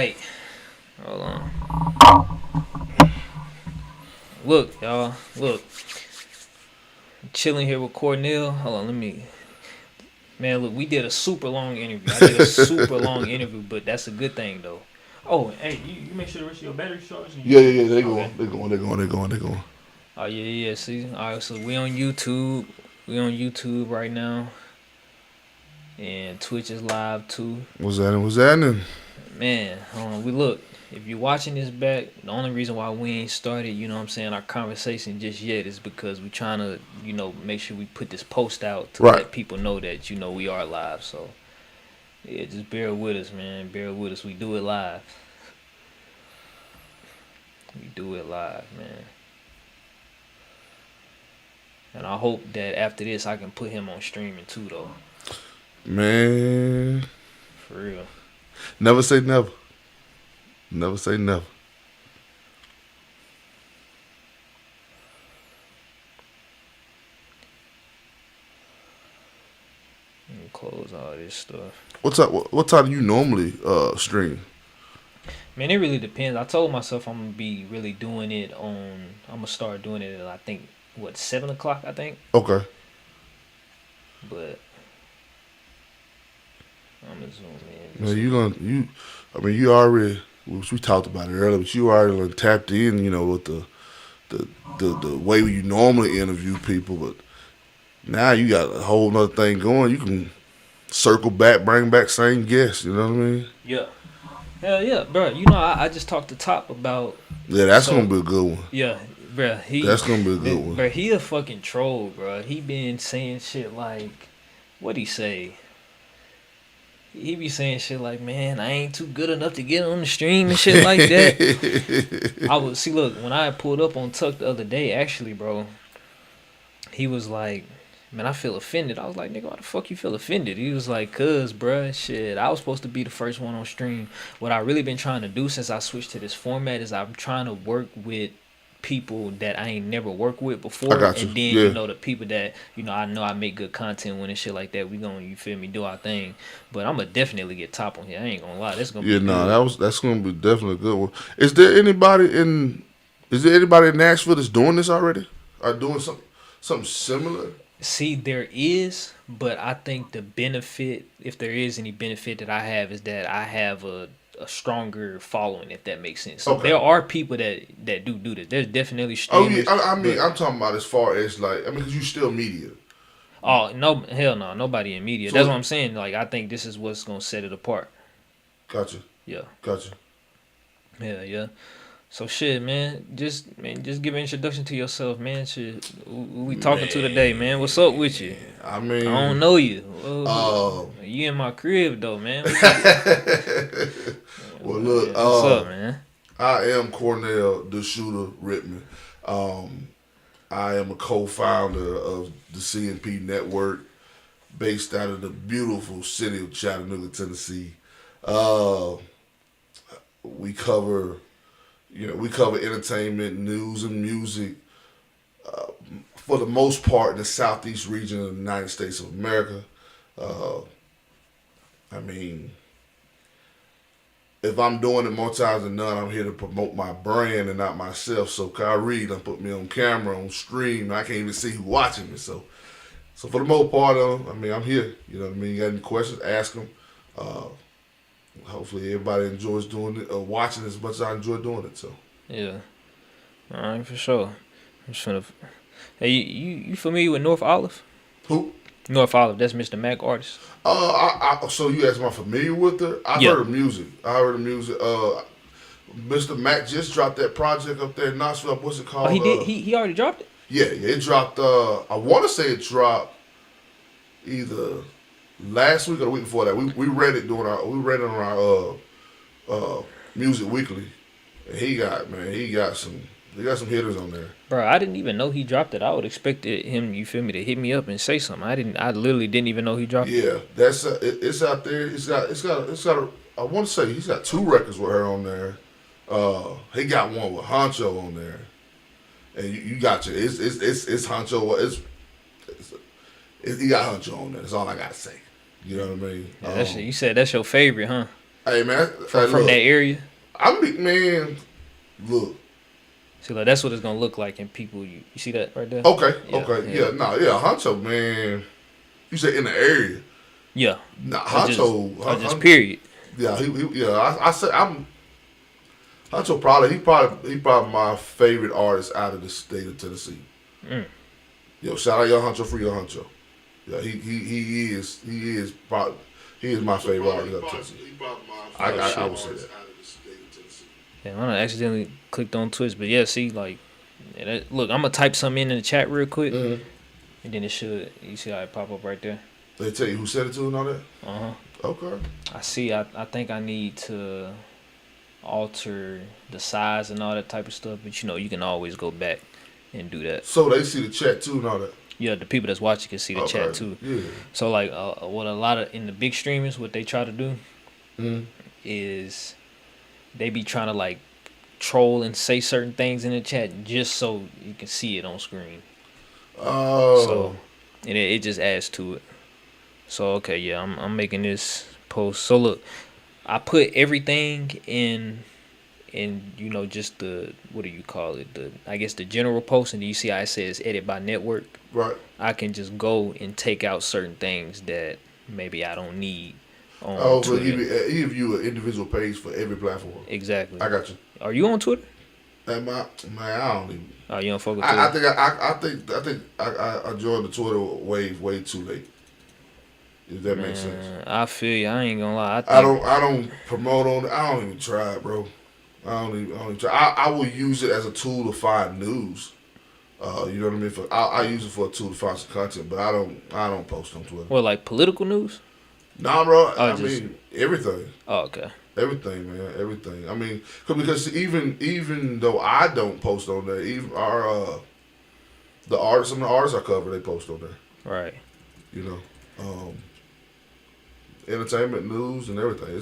right. Hold on. Look, y'all. Look. I'm chilling here with Cornell. Hold on, let me. Man, look, we did a super long interview. I did a super long interview, but that's a good thing, though. Oh, hey, you make sure the rest of your battery charged? Yeah. They Okay. going. Oh, yeah. See? All right, so we on YouTube. We on YouTube right now. And Twitch is live, too. What's that? Man, we look. If you're watching this back, the only reason why we ain't started, you know what I'm saying, our conversation just yet is because we trying to, make sure we put this post out to Right. let people know that, we are live. So, yeah, just bear with us, man. Bear with us. We do it live. We do it live, man. And I hope that after this, I can put him on streaming too, though. Man. For real. Never say never. Never say never. Let me close all this stuff. What time do you normally stream? Man, it really depends. I told myself I'm gonna be really doing it on. I'm gonna start doing it at I think 7 o'clock. I think. Okay. But I'm gonna zoom in. Man, you already. We talked about it earlier, but you already tapped in. With the way you normally interview people, but now you got a whole nother thing going. You can circle back, bring back same guests. You know what I mean? Yeah. Hell yeah, bro. I just talked to Top about. Yeah, that's gonna be a good one. Yeah, bro. That's gonna be a good one. Bro, he a fucking troll, bro. He been saying shit like, what'd he say? He be saying shit like, man, I ain't too good enough to get on the stream and shit like that. Look, when I pulled up on Tuck the other day, actually, bro, he was like, man, I feel offended. I was like, nigga, why the fuck you feel offended? He was like, cuz, bruh, shit, I was supposed to be the first one on stream. What I really been trying to do since I switched to this format is I'm trying to work with people that I ain't never worked with before. I got you. And then, Yeah. the people that, I know I make good content with and shit like that, we gonna, you feel me, do our thing. But I'm gonna definitely get Top on here. I ain't gonna lie. That's gonna be good. That's gonna be definitely a good one. Is there anybody in Nashville that's doing this already? Or doing something similar? See, there is, but I think the benefit, if there is any benefit that I have, is that I have a stronger following, if that makes sense. So there are people that do this. There's definitely streamers. Oh yeah, I'm talking about as far as because you still media. Oh no, hell no, nobody in media. So that's what I'm saying. Like, I think this is what's gonna set it apart. Gotcha. Yeah. Gotcha. Yeah. So shit, man. Just give an introduction to yourself, man. Shit, who we talking to today, man? What's up with you? I mean, I don't know you. You in my crib though, man. Well, look. What's up, man? I am Cornell the Shooter Ritman. I am a co-founder of the C&P Network, based out of the beautiful city of Chattanooga, Tennessee. We cover entertainment, news, and music for the most part in the southeast region of the United States of America. If I'm doing it more times than none, I'm here to promote my brand and not myself. So Kyrie done put me on camera, on stream. I can't even see who watching me. So for the most part, I'm here. You know what I mean? You got any questions, ask them. Hopefully everybody enjoys doing it, watching as much as I enjoy doing it. So yeah, all right, for sure. I'm just trying to. Hey, you familiar with North Olive? Who? North Olive. That's Mr. Mac artist. So you asked, am I familiar with her? I heard her music. Mr. Mac just dropped that project up there in Nashville. What's it called? Oh, he did. He already dropped it. Yeah. It dropped. I want to say it dropped either last week or the week before that. We read it on our Music Weekly, and he got some hitters on there. Bro, I didn't even know he dropped it. I would expect him, you feel me, to hit me up and say something. I literally didn't even know he dropped it. Yeah, that's it's out there. It's got. I want to say he's got 2 records with her on there. He got one with Honcho on there, and you got your. It's Honcho. He got Honcho on there. That's all I gotta say. You know what I mean? Yeah, you said that's your favorite, huh? Hey man, from that area. Man. Look. See, like that's what it's gonna look like in people. You see that right there? Yeah, Huncho, man. You say in the area. Yeah. Nah, Or just period. Yeah, I said Huncho probably my favorite artist out of the state of Tennessee. Yo, shout out Young Huncho for Young Huncho. Yeah, he is probably he is my favorite artist out of Tennessee. I would say that. Yeah, I accidentally clicked on Twitch, but yeah, see, like, look, I'm gonna type something in the chat real quick, and then it should. You see how it pop up right there? They tell you who said it to and all that. Okay. I see. I think I need to alter the size and all that type of stuff, but you can always go back and do that. So they see the chat too and all that. Yeah, the people that's watching can see the chat too. Yeah. So like, what a lot of in the big streamers, what they try to do is they be trying to like troll and say certain things in the chat just so you can see it on screen. Oh. So, and it just adds to it. So okay, yeah, I'm making this post. So look, I put everything in just the, what do you call it, I guess the general post, and you see how it says edit by network. Right. I can just go and take out certain things that maybe I don't need on so Twitter. he give you an individual page for every platform. Exactly. I got you. Are you on Twitter? Man, I don't even. Oh, you don't fuck with Twitter? I think I joined the Twitter wave way too late. If that makes sense. I feel you. I ain't gonna lie. I don't promote on it. I don't even try it, bro. I don't even try. I will use it as a tool to find news. You know what I mean? I use it for a tool to find some content, but I don't post on Twitter. Well, like political news? Nah, bro. I mean everything. Oh, okay. Everything, man. Everything. I mean, because even though I don't post on there, even some of the artists I cover, they post on there. Right. You know, entertainment, news, and everything.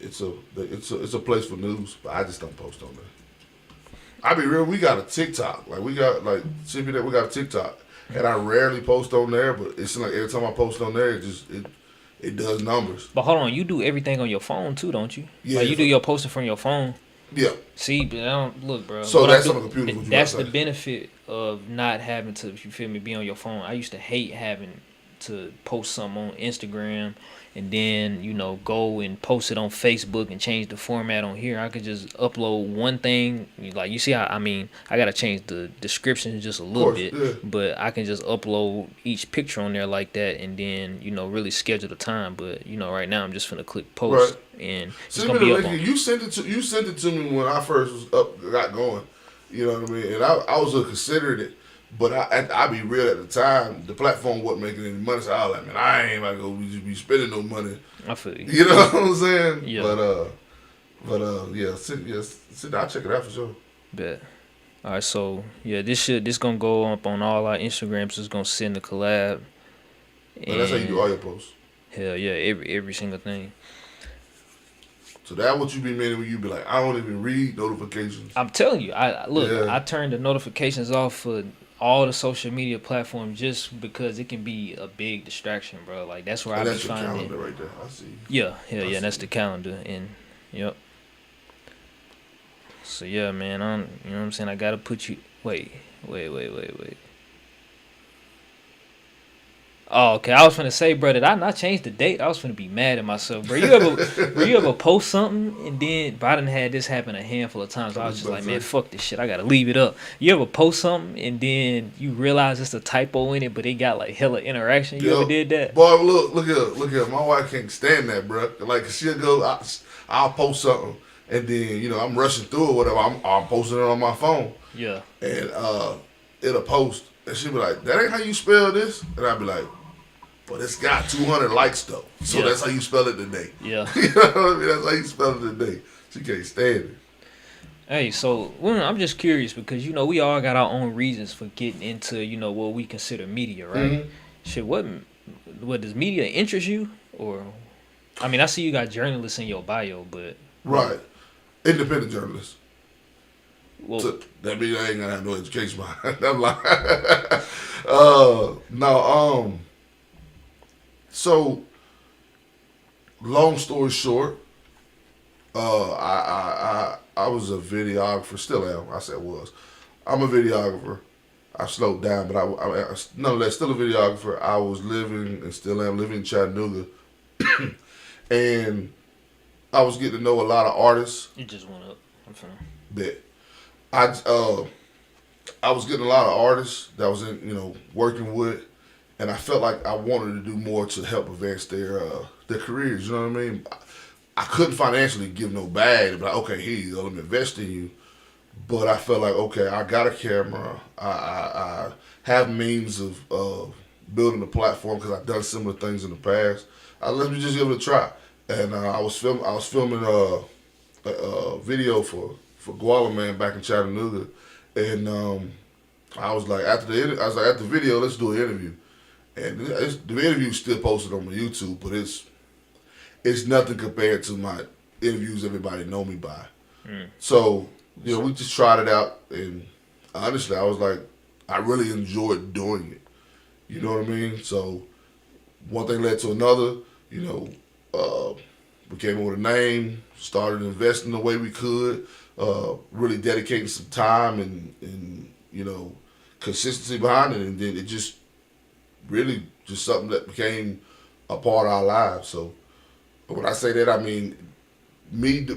It's a place for news, but I just don't post on there. I be real. We got a TikTok. Like we got C&P Network. We got a TikTok, and I rarely post on there. But it's like every time I post on there, it does numbers. But hold on, you do everything on your phone too, don't you? Yeah. Like you do your posting from your phone. Yeah. See, but I don't look, bro. So that's on the computer. That's the benefit of not having to, if you feel me, be on your phone. I used to hate having to post something on Instagram and then go and post it on Facebook and change the format on here. I could just upload one thing. Like you see how I gotta change the description just a little bit, yeah. but I can just upload each picture on there like that and then really schedule the time. But right now I'm just finna click post and it's gonna be up on. You sent it to me when I first got going. You know what I mean? And I was considering it. But I be real at the time, the platform wasn't making any money, so I was like, man, I ain't about to go be spending no money. I feel you. You know what I'm saying? Yeah. I'll check it out for sure. Bet. All right, so yeah, this gonna go up on all our Instagrams. It's gonna send the collab. And that's how you do all your posts. Hell yeah, every single thing. So that's what you be meaning when you be like, I don't even read notifications. I'm telling you, I turned the notifications off for all the social media platforms just because it can be a big distraction, bro. Like that's where I be finding it. That's your calendar right there. I see. Yeah, that's the calendar, and yep. So yeah, man, you know what I'm saying. I gotta put you. Wait. Oh, okay. I was finna say, bro, did I not change the date? I was finna be mad at myself, bro. You ever post something and then, bro, I done had this happen a handful of times. I was just like, man, fuck this shit. I gotta leave it up. You ever post something and then you realize it's a typo in it, but it got like hella interaction? You ever did that? Boy, look here. My wife can't stand that, bro. Like she'll go, I'll post something and then I'm rushing through it, whatever. I'm posting it on my phone. Yeah. And it'll post. And she'll be like, that ain't how you spell this? And I'll be like, but it's got 200 likes though. So that's how you spell it today. Yeah. You know what I mean? That's how you spell it today. She can't stand it. Hey, so I'm just curious because we all got our own reasons for getting into what we consider media, right? Mm-hmm. Shit, what does media interest you? Or I see you got journalists in your bio, but right, independent journalists. Well, so that means I ain't gonna have no education behind. I'm like, no. So long story short, I was a videographer. Still am. I said was. I'm a videographer. I slowed down, but nonetheless still a videographer. I was living and still am living in Chattanooga, and I was getting to know a lot of artists. It just went up. I'm finna. That I was getting a lot of artists that I was working with, and I felt like I wanted to do more to help advance their careers. You know what I mean? I couldn't financially give no bag, but like, okay, here you go, let me invest in you. But I felt like, okay, I got a camera. I have means of building a platform because I've done similar things in the past. Let me just give it a try. And I was filming a video for Guala Man back in Chattanooga, and I was like at the video, let's do an interview. And the interview's still posted on my YouTube, but it's nothing compared to my interviews everybody know me by. So we just tried it out, and honestly, I was like, I really enjoyed doing it. You know what I mean? So one thing led to another. We came up with a name, started investing the way we could, really dedicating some time and consistency behind it, and then it just really just something that became a part of our lives. So when I say that, I mean me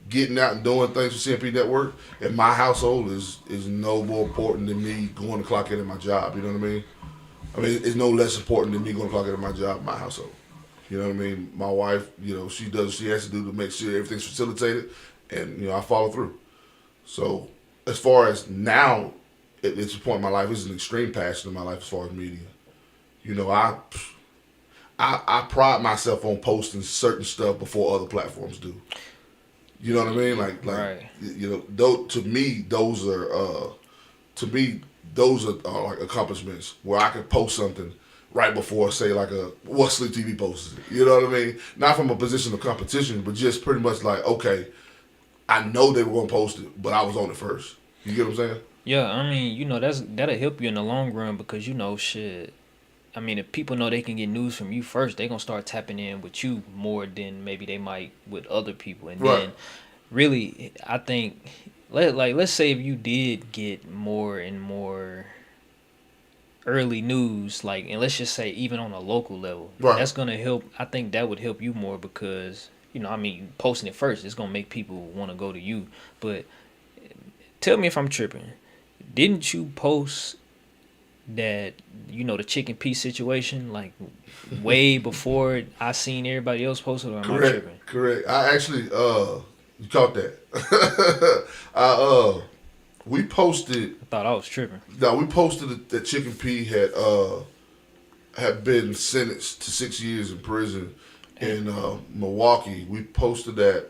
getting out and doing things for C&P Network in my household is no more important than me going to clock in at my job. You know what I mean? It's no less important than me going to clock in at my job in my household. You know what I mean? My wife, she does what she has to do to make sure everything's facilitated, and I follow through. So as far as now, it's a point in my life. It's an extreme passion in my life as far as media. I pride myself on posting certain stuff before other platforms do. You know what I mean? Like Right. To me, those are like accomplishments where I could post something right before, say, like Sleep TV posted it. You know what I mean? Not from a position of competition, but just pretty much like, okay, I know they were going to post it, but I was on it first. You get what I'm saying? Yeah, that'll help you in the long run because shit. If people know they can get news from you first, they gonna start tapping in with you more than maybe they might with other people. And Right. then, really, I think, let's say if you did get more and more early news, and let's just say even on a local level, Right. that's gonna help. I think that would help you more because posting it first, it's gonna make people want to go to you. But tell me if I'm tripping. Didn't you post that the chicken piece situation way before I seen everybody else post it, or am I tripping? Correct. I actually you caught that. We posted. I thought I was tripping. No, we posted that Chicken P had been sentenced to 6 years in prison in Milwaukee. We posted that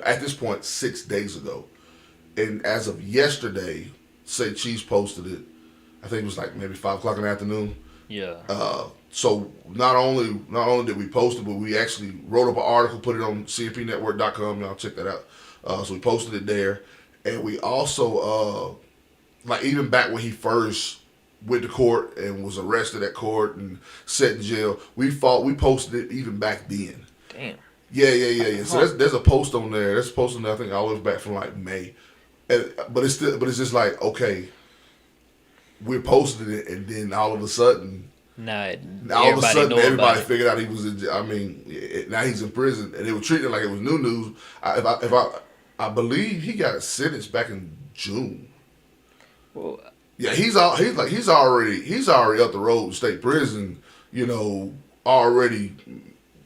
at this point 6 days ago, and as of yesterday, Say Cheese posted it. I think it was like maybe 5 o'clock in the afternoon. Yeah. So not only did we post it, but we actually wrote up an article, put it on cmpnetwork.com. Y'all check that out. So we posted it there, and we also even back when he first went to court and was arrested at court and set in jail, we posted it even back then. Damn. Yeah. So there's a post on there. There's a post on there. I think all the way back from like May, but it's just like, okay, we posted it, and then all of a sudden, everybody figured out he was in. Now he's in prison, and they were treating it like it was new news. I believe he got sentenced back in June. Well, yeah, he's already up the road to state prison. Already,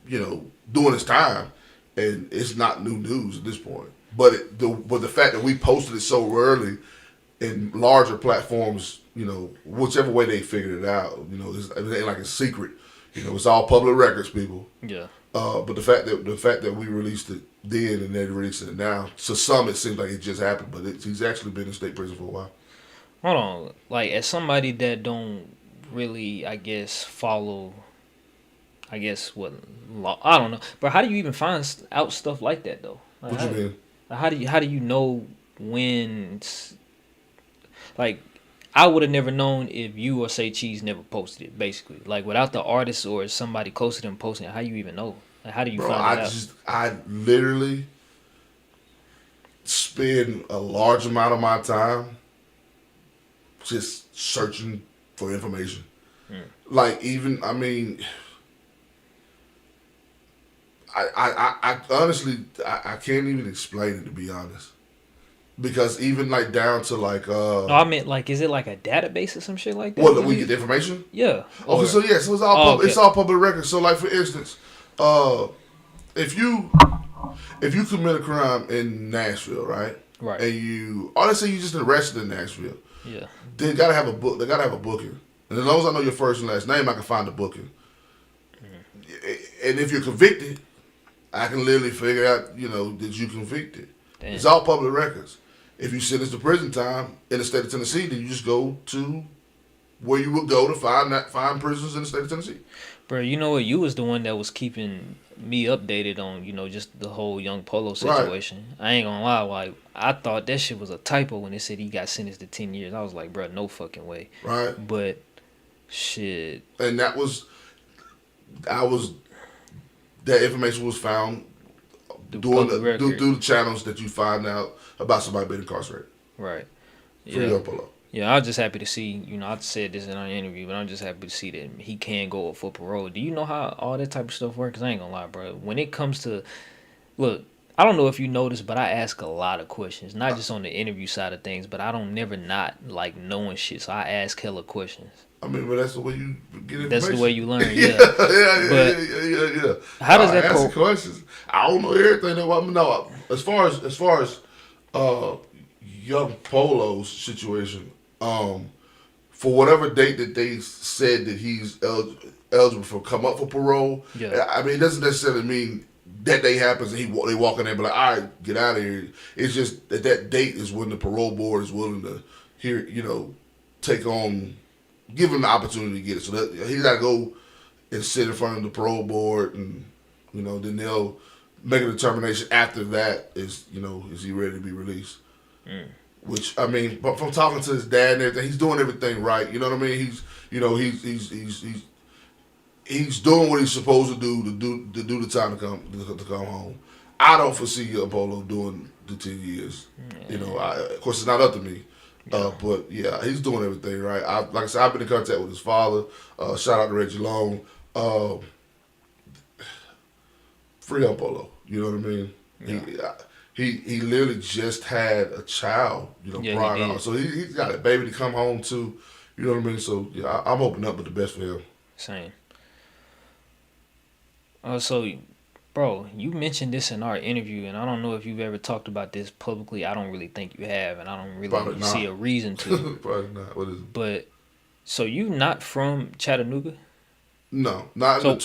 doing his time, and it's not new news at this point. But the fact that we posted it so early in larger platforms, whichever way they figured it out, it ain't like a secret. It's all public records, people. Yeah. But the fact that we released it then and they're releasing it now, to some it seems like it just happened, but he's actually been in state prison for a while. Hold on, as somebody that don't really, I guess, follow, what law, I don't know, but how do you even find out stuff like that though? What you mean? How do you know when? I would have never known if you or Say Cheese never posted it. Basically, without the artist or somebody closer to them posting it, how you even know? Like, how do you Bro, find it out? I literally spend a large amount of my time just searching for information. Like, even, I mean, I honestly, I can't even explain it, to be honest. Because even like down to like No, I meant like, is it like a database or some shit like that? what we get the information. Yeah. Okay, Or so yeah, so it's all okay. it's all public record. So like for instance, uh, if you commit a crime in Nashville, right? Right. And you, or let's say you just arrested in Nashville, Yeah. they gotta have a book. They gotta have a booking. And as long as I know your first and last name, I can find the booking. And if you're convicted, I can literally figure out, that you convicted. Damn. It's all public records. If you sentenced to prison time in the state of Tennessee, then you just go to where you would go to find prisons in the state of Tennessee. Bro, you know what? You was the one that was keeping me updated on, just the whole Young Polo situation. Right. I ain't gonna lie, like, I thought that shit was a typo when it said he got sentenced to 10 years. I was like, bro, no fucking way. Right. But, shit. And that information was found through the channels that you find out about somebody being incarcerated. Right. For Young Polo. Yeah, I was just happy to see, I said this in our interview, but I'm just happy to see that he can go up for parole. Do you know how all that type of stuff works? Because I ain't going to lie, bro. When it comes to, look, I don't know if you noticed, but I ask a lot of questions, not just on the interview side of things, but I don't never not like knowing shit, so I ask hella questions. I mean, but that's the way you get information. That's the way you learn, yeah. yeah. How does that ask questions? I don't know everything. No, as far as Young Polo's situation, for whatever date that they said that he's eligible for come up for parole, I mean, it doesn't necessarily mean that day happens and they walk in there and be like, all right, get out of here. It's just that date is when the parole board is willing to give him the opportunity to get it. So that he's got to go and sit in front of the parole board, and then they'll make a determination after that is he ready to be released? Which, I mean, but from talking to his dad and everything, he's doing everything right. You know what I mean? He's doing what he's supposed to do the time to come home. I don't foresee Apollo doing the 10 years. Of course, it's not up to me. But yeah, he's doing everything right. Like I said, I've been in contact with his father. Shout out to Reggie Long. Free Apollo. You know what I mean? Yeah. He literally just had a child, prior on. So he's got a baby to come home to. You know what I mean? So yeah, I'm hoping up with the best for him. Same. So, bro, you mentioned this in our interview, and I don't know if you've ever talked about this publicly. I don't really think you have, and I don't really see a reason to. Probably not. What is it? But, so you not from Chattanooga? No, not in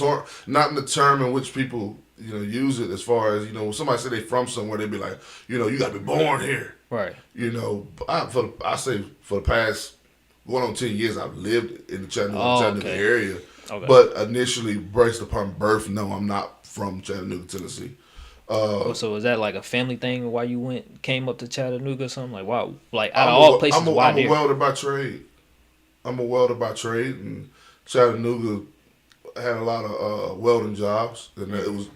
the term in which people use it. As far as when somebody say they from somewhere, they be like, you got to be born here. Right. I say for the past going on 10 years, I've lived in the Chattanooga area. Okay. But initially, based upon birth, no, I'm not from Chattanooga, Tennessee. So is that like a family thing? Why you came up to Chattanooga or something? Like, wow, like out of all places, why I'm a welder by trade. And Chattanooga had a lot of welding jobs, and it was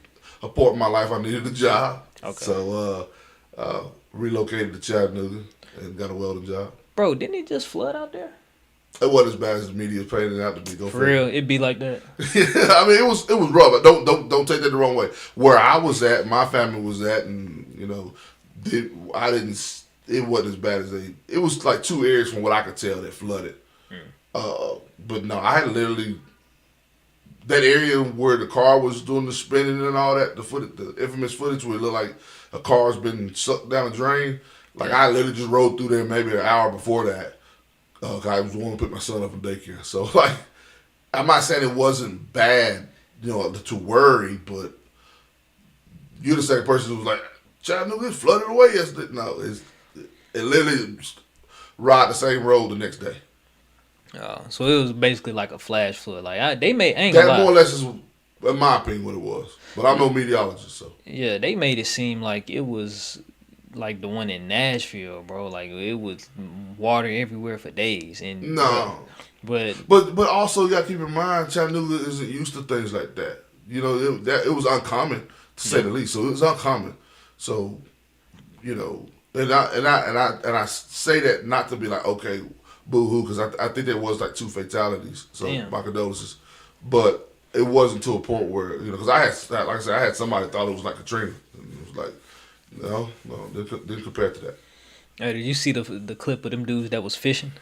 a part of my life I needed a job. Okay. So relocated to Chattanooga and got a welding job. Bro, didn't it just flood out there? It wasn't as bad as the media is painting it out to be. For real, it'd be like that. I mean, it was rough. Don't take that the wrong way. Where I was at, my family was at, and it wasn't as bad as it was like 2 areas from what I could tell that flooded. But no, I had literally that area where the car was doing the spinning and all that, the infamous footage where it looked like a car's been sucked down a drain. Like I literally just rode through there maybe an hour before that. I was wanting to pick my son up from daycare. So, like, I'm not saying it wasn't bad, to worry, but you're the second person who was like, Chattanooga flooded away yesterday. No, it literally ride the same road the next day. So it was basically like a flash flood. Like, they made, that more or less is, in my opinion, what it was. But I'm no meteorologist, so. Yeah, they made it seem like it was like the one in Nashville, bro. Like it was water everywhere for days. And no, but also you gotta keep in mind Chattanooga isn't used to things like that. You know, it was uncommon to say the least. So it was uncommon. So, you know, and I say that not to be like, okay, boo hoo, because I think there was like 2 fatalities. So Damn. my condolences, but it wasn't to a point where, you know, because I had, like I said, I had somebody thought it was like Katrina. And it was like, no, didn't compare to that. Hey, did you see the clip of them dudes that was fishing?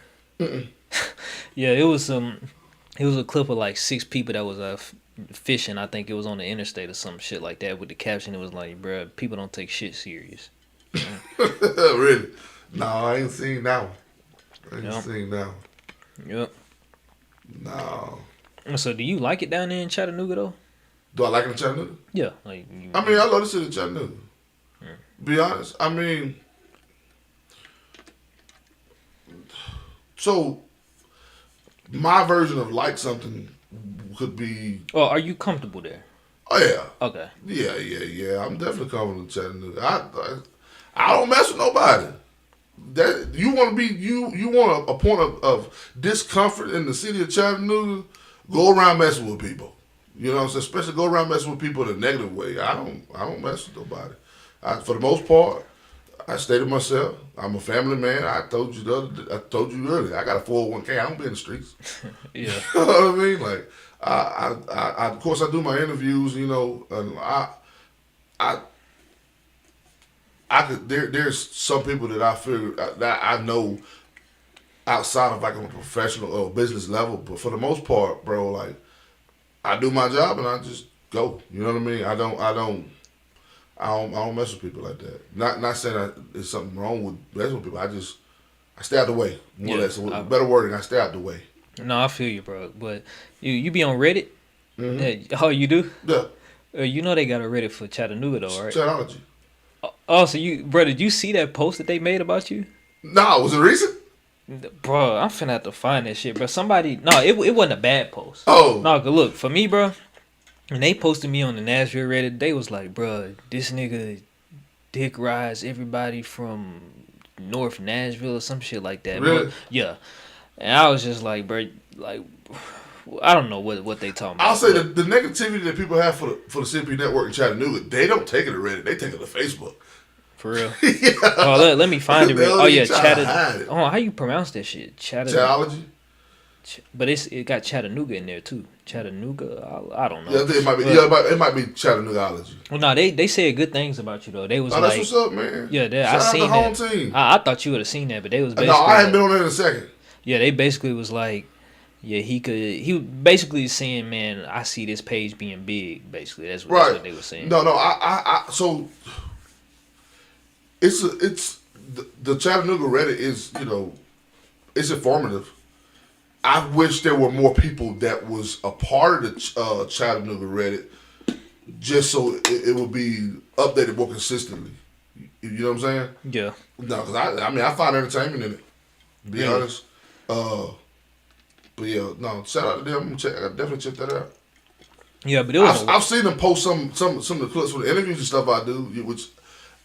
Mm-mm. Yeah, it was a clip of like 6 people that was fishing. I think it was on the interstate or some shit like that. With the caption, it was like, "Bruh, people don't take shit serious." Really? No, I ain't seen that one. I ain't seen that one. Yep. No. So, do you like it down there in Chattanooga though? Do I like it in Chattanooga? Yeah. I mean, I love the city of Chattanooga. Be honest. I mean, so my version of like something could be. Oh, are you comfortable there? Oh yeah. Okay. Yeah. I'm definitely comfortable in Chattanooga. I don't mess with nobody. That you want to be you want a point of discomfort in the city of Chattanooga. Go around messing with people. You know what I'm saying? Especially go around messing with people in a negative way. I don't mess with nobody. For the most part, I stay to myself. I'm a family man. I told you earlier. I got a 401k. I don't be in the streets. Yeah. You know what I mean? Like I of course I do my interviews. You know, and I could there's some people that I figure that I know outside of like on a professional or business level, but for the most part, bro, like I do my job and I just go. You know what I mean? I don't mess with people like that. Not saying there's something wrong with messing with people. I stay out the way. More or less. Better wording, I stay out the way. No, I feel you, bro. But you be on Reddit? Mm-hmm. Oh, you do? Yeah. You know they got a Reddit for Chattanooga though, right? Chatology. Oh, so did you see that post that they made about you? Nah, was it recent? Bro, I'm finna have to find that shit, bro. It wasn't a bad post. Oh. No, look, for me, bro, when they posted me on the Nashville Reddit, they was like, bro, this nigga dick rides everybody from North Nashville or some shit like that. Really? Bro. Yeah. And I was just like, bro, like, I don't know what they talking about. I'll say the negativity that people have for the C&P Network in Chattanooga, they don't take it to Reddit. They take it to Facebook. For real? Yeah. Oh, let me find it. Oh, yeah, Chattanooga. Oh, how you pronounce that shit? Chatology? But it got Chattanooga in there, too. Chattanooga? I don't know. Yeah, I think it might be Chattanoogaology. Well, no, they said good things about you, though. They was that's what's up, man. Yeah, I seen that. Home team. I thought you would have seen that, but they was basically... No, I hadn't been on that in a second. Yeah, they basically was like... Yeah, he basically saying, man, I see this page being big, basically. That's what they were saying. No, so... It's the Chattanooga Reddit is, you know, it's informative. I wish there were more people that was a part of the Chattanooga Reddit, just so it would be updated more consistently. You know what I'm saying? Yeah. No, because I find entertainment in it. To be honest. But yeah, no. Shout out to them. I definitely check that out. Yeah, but it was. I've seen them post some of the clips for the interviews and stuff I do, which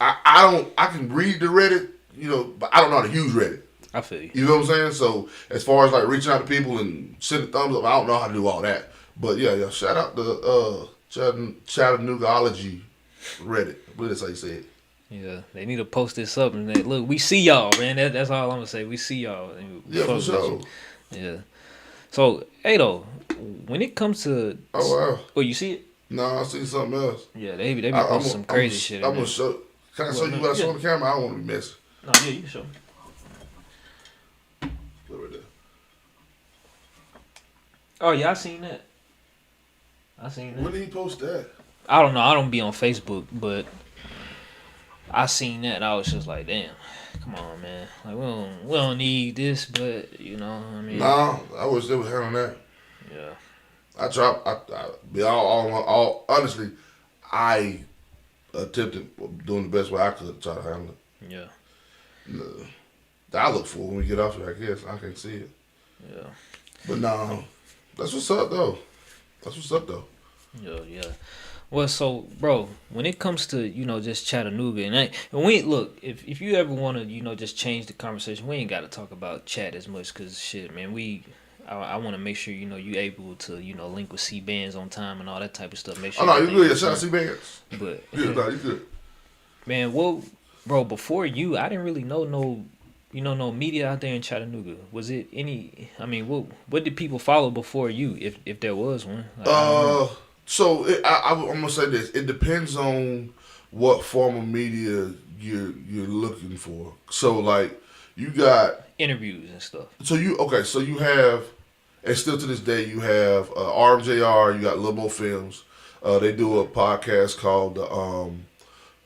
I can read the Reddit, you know, but I don't know how to use Reddit. I feel you. You know what I'm saying? So as far as like reaching out to people and sending thumbs up, I don't know how to do all that. But yeah. Shout out to Chattanoogaology Reddit. That's how you say it. Yeah, they need to post this up and they, look, we see y'all, man. That's all I'm gonna say. We see y'all. Yeah, for sure. Yeah. So, hey though, when it comes to you see it? No, I see something else. Yeah, they be posting some crazy shit. I'm gonna show. Can I show you what I saw on the camera? I don't want to be messy. No, yeah, you can show me. Right there. Oh yeah, I seen that. When did he post that? I don't know. I don't be on Facebook, but I seen that. And I was just like, damn, come on, man. Like we don't need this, but you know, I mean. No, I wish they would handle that. Yeah. Honestly, I attempted doing the best way I could to try to handle it. Yeah. I look for when we get off here, I guess. I can't see it. Yeah. But no, that's what's up, though. Yeah. Well, so, bro, when it comes to, you know, just Chattanooga, and we look, if you ever want to, you know, just change the conversation, we ain't got to talk about Chat as much, because, shit, man, I want to make sure you able to link with C bands on time and all that type of stuff. Make Oh sure. no, you good. Yeah, shout out C bands. But Yeah, no, you good. Man, well, bro, before you, I didn't really know no media out there in Chattanooga. Was it any? I mean, what did people follow before you, if there was one? Like, I don't know. So I'm gonna say this. It depends on what form of media you're looking for. So like you got Interviews and stuff. so you okay. So you have, and still to this day you have RMJR. You got Little Mo Films. They do a podcast called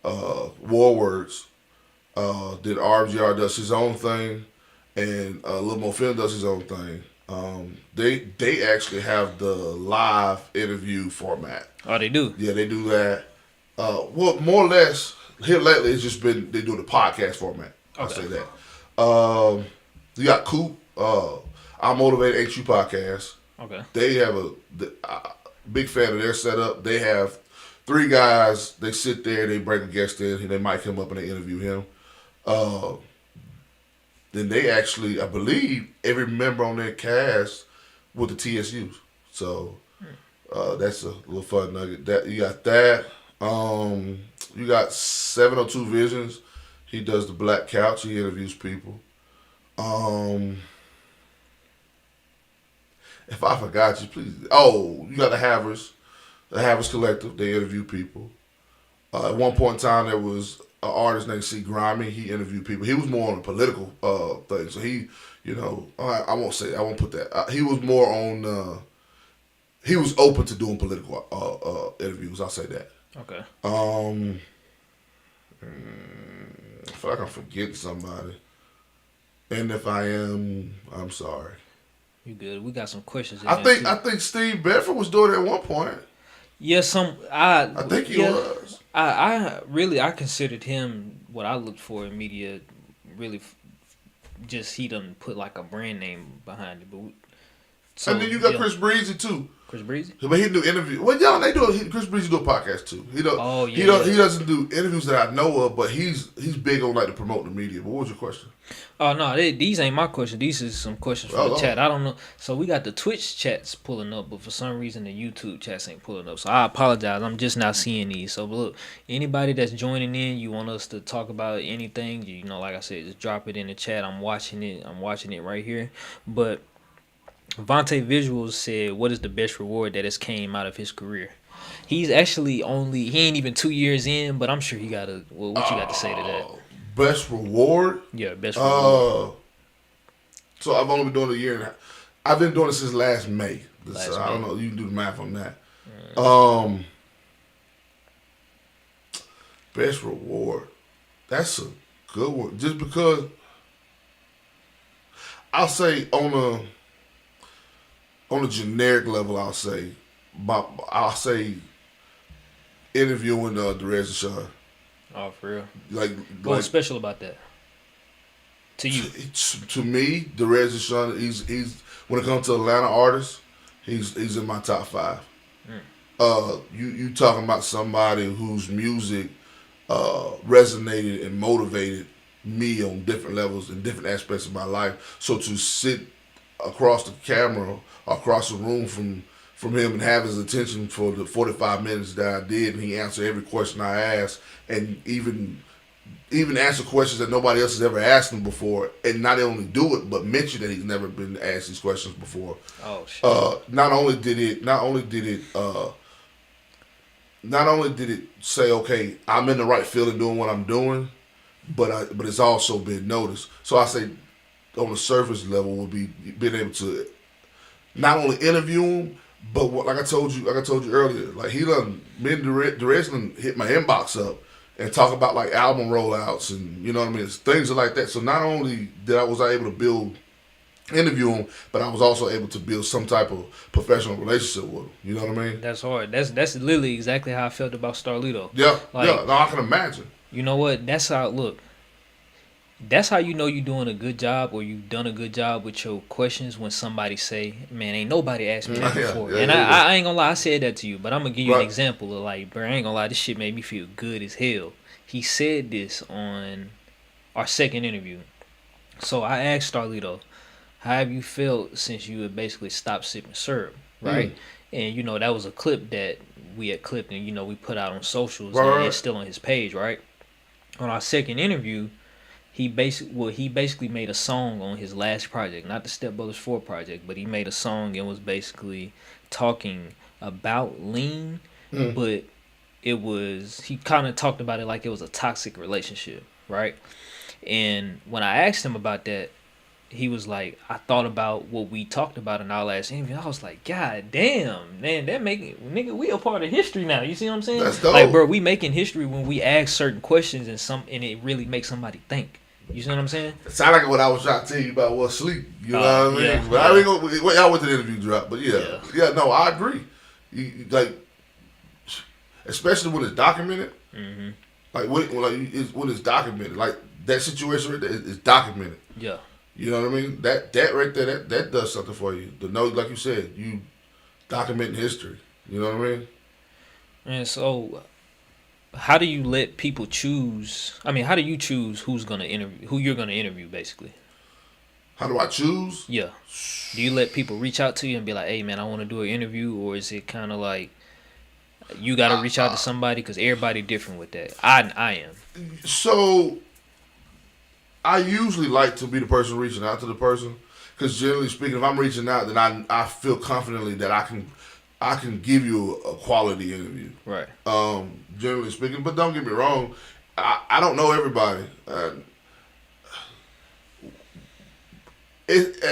War Words. Then RMGR does his own thing, and Lil Mo Film does his own thing. They actually have the live interview format. Oh, they do. Yeah, they do that. Well, more or less here lately, it's just been they do the podcast format. I'll say that. You got Coop. I Motivate HU podcast. Okay. They have a big fan of their setup. They have 3 guys. They sit there. They bring a guest in. And they might come up and they interview him. Then they actually, I believe, every member on their cast with the TSUs. So that's a little fun nugget. That you got that. You got 702 Visions. He does the Black Couch. He interviews people. If I forgot you, please. Oh, you got the Havers Collective. They interview people. At one point in time, there was an artist named C. Grimy. He interviewed people. He was more on a political thing. So he, I won't put that. He was more on. He was open to doing political interviews. I'll say that. Okay. I feel like I'm forgetting somebody. And if I am, I'm sorry. You good? We got some questions. I think Steve Bedford was doing it at one point. Yeah, I think he was. I considered him what I looked for in media. Really, just he done put like a brand name behind it. But and then you got Chris Breezy too. Chris Breezy? But he do interviews. Well, yeah, they do. Chris Breezy do a podcast too. He doesn't do interviews that I know of, but he's big on like to promote the media. But what was your question? Oh no, these ain't my question. These is some questions from the chat. I don't know. So we got the Twitch chats pulling up, but for some reason the YouTube chats ain't pulling up. So I apologize. I'm just not seeing these. So look, anybody that's joining in, you want us to talk about anything? Like I said, just drop it in the chat. I'm watching it right here. But Vontae Visuals said, "What is the best reward that has came out of his career?" He's actually he ain't even 2 years in, but I'm sure he got what you got to say to that? Best reward? Yeah, best reward. So I've only been doing it a year and a half. I've been doing it since last May. I don't know. You can do the math on that. Best reward. That's a good one. Just because I'll say on a generic level, I'll say interviewing Derez Deshawn. Oh, for real? What's special about that? To you? To me, Derez Deshawn, he's when it comes to Atlanta artists, he's in my top 5. You talking about somebody whose music resonated and motivated me on different levels and different aspects of my life. So to sit across the camera, across the room from him and have his attention for the 45 minutes that I did, and he answered every question I asked, and even answer questions that nobody else has ever asked him before, and not only do it, but mention that he's never been asked these questions before. Oh shit! Not only did it say, okay, I'm in the right field and doing what I'm doing, but it's also been noticed. So I say, on the surface level, would be being able to not only interview him, but like I told you earlier, like he done hit my inbox up and talk about like album rollouts and you know what I mean, things like that. So not only was I able to interview him, but I was also able to build some type of professional relationship with him. You know what I mean? That's hard. That's literally exactly how I felt about Starlito. Yeah, yeah. No, I can imagine. You know what? That's how look. That's how you know you're doing a good job or you've done a good job with your questions when somebody say, man, ain't nobody asked me that before. I ain't gonna lie, I said that to you, but I'm gonna give you an example of like, bro, I ain't gonna lie, this shit made me feel good as hell. He said this on our second interview. So I asked Starlito, how have you felt since you had basically stopped sipping syrup, right? And you know that was a clip that we had clipped and you know we put out on socials Right, and right. it's still on his page, right? On our second interview, he basically made a song on his last project, not the Step Brothers 4 project, but he made a song and was basically talking about lean, Mm. but he kind of talked about it like it was a toxic relationship, right? And when I asked him about that, he was like, I thought about what we talked about in our last interview. I was like, God damn, man, that making nigga, we a part of history now. You see what I'm saying? That's dope. Like, bro, we making history when we ask certain questions and it really makes somebody think. You see what I'm saying? It sound like what I was trying to tell you about was sleep. You know what I mean? Yeah, But I ain't gonna. Y'all went to the interview drop, but yeah. No, I agree. Like, especially when it's documented. Mm-hmm. Like when it's documented, like that situation right there is documented. Yeah. You know what I mean? That right there, that does something for you. To know, like you said, you documenting history. You know what I mean? And so, how do you let people choose? I mean, how do you choose who you're gonna interview, basically? How do I choose? Yeah. Do you let people reach out to you and be like, "Hey, man, I want to do an interview," or is it kind of like you got to reach out to somebody because everybody different with that? I am. So I usually like to be the person reaching out to the person because generally speaking, if I'm reaching out, then I feel confidently that I can give you a quality interview. Right. Generally speaking, but don't get me wrong, I don't know everybody. At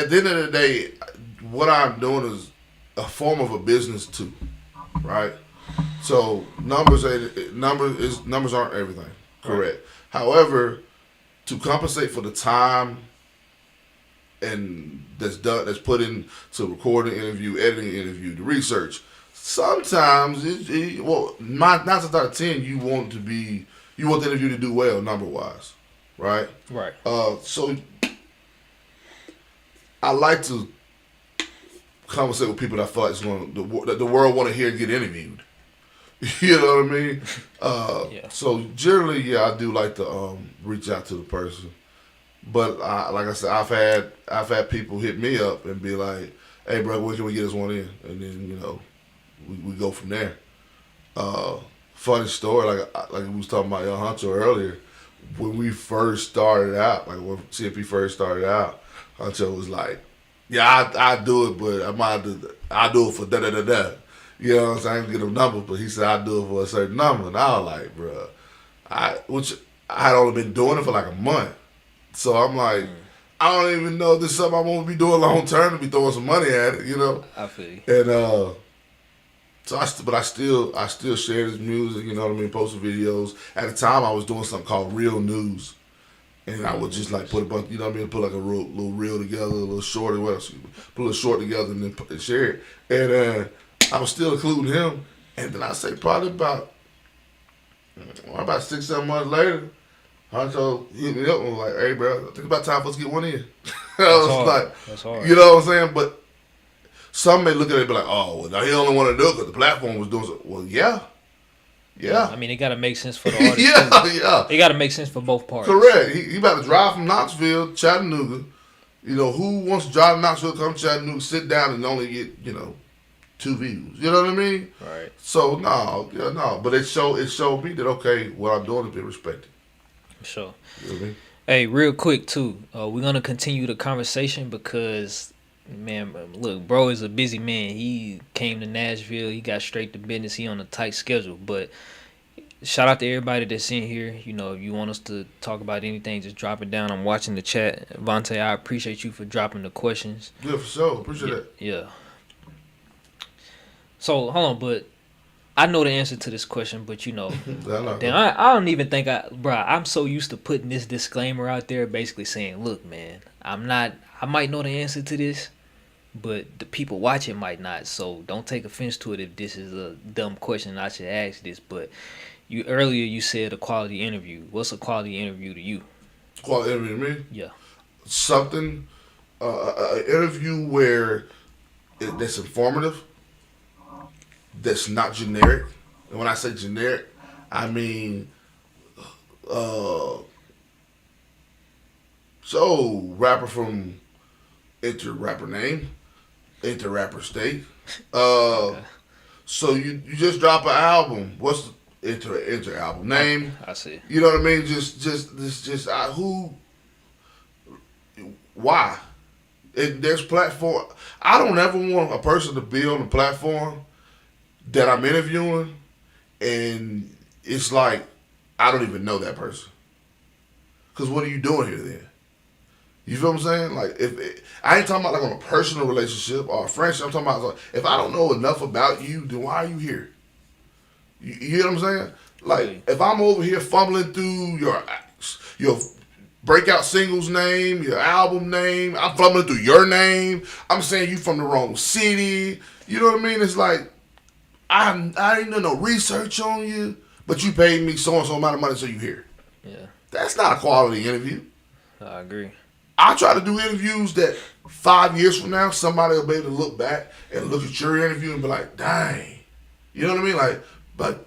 the end of the day, what I'm doing is a form of a business too, right? So numbers aren't everything, correct? Right. However, to compensate for the time and that's put in to record an interview, editing an interview, the research, sometimes 9 times out of 10 you want the interview to do well number wise, right? Right. So I like to conversate with people that I thought that the world want to hear get interviewed. You know what I mean? Yeah. So generally, I do like to reach out to the person. But like I said, I've had people hit me up and be like, "Hey, bro, when can we get this one in?" And then we go from there. Funny story, like we was talking about Huncho earlier. When we first started out, like when C&P first started out, Huncho was like, "Yeah, I do it, but I do it for da da da da." You know what I'm saying? I didn't get a number, but he said I'd do it for a certain number. And I was like, bro, which I had only been doing it for like a month. So I'm like, I don't even know if this is something I want to be doing long term to be throwing some money at it, you know? I feel you. And I still share his music, you know what I mean? Post videos. At the time, I was doing something called Real News. And I would just like put a bunch, you know what I mean? Put like a little reel together, a little short, or what else? Put a little short together and then share it. And I was still including him, and then I say probably about 6-7 months later, Honcho hit me up and was like, "Hey, bro, I think it's about time for us to get one in." That's hard. You know what I'm saying? But some may look at it and be like, "Oh, well, now he only want to do it because the platform was doing so." Well, yeah. I mean, it got to make sense for the artist. Yeah. It got to make sense for both parties. Correct. He about to drive from Knoxville, Chattanooga. You know, who wants to drive to Knoxville, come to Chattanooga, sit down and only get, 2 views. You know what I mean? Right. So no. But it showed me that okay, what I'm doing is being respected. Sure. You know what I mean? Hey, real quick too, we're gonna continue the conversation because, man, look, bro is a busy man. He came to Nashville. He got straight to business. He on a tight schedule. But shout out to everybody that's in here. You know, if you want us to talk about anything, just drop it down. I'm watching the chat. Vontae, I appreciate you for dropping the questions. Yeah, for sure. Appreciate it. Yeah. So hold on, but I know the answer to this question, but I don't even think I'm so used to putting this disclaimer out there, basically saying, look, man, I might know the answer to this, but the people watching might not, so don't take offense to it if this is a dumb question I should ask this, but earlier you said a quality interview. What's a quality interview to you? Quality interview to me? Yeah. Something, an interview where that's informative, that's not generic. And when I say generic, I mean, rapper from enter rapper name, enter rapper state. Uh, Okay. so you just drop an album. What's the enter album name? I see. You know what I mean? Just who, why? There's platform. I don't ever want a person to be on the platform that I'm interviewing, and it's like I don't even know that person. Cause what are you doing here then? You feel what I'm saying? Like I ain't talking about like on a personal relationship or a friendship. I'm talking about like, if I don't know enough about you, then why are you here? You know what I'm saying? Like if I'm over here fumbling through your breakout singles name, your album name, I'm fumbling through your name. I'm saying you from the wrong city. You know what I mean? It's like I didn't do no research on you, but you paid me so and so amount of money so you here. Yeah, That's not a quality interview. I agree. I try to do interviews that 5 years from now, somebody will be able to look back and look at your interview and be like, dang. You know what I mean? Like, but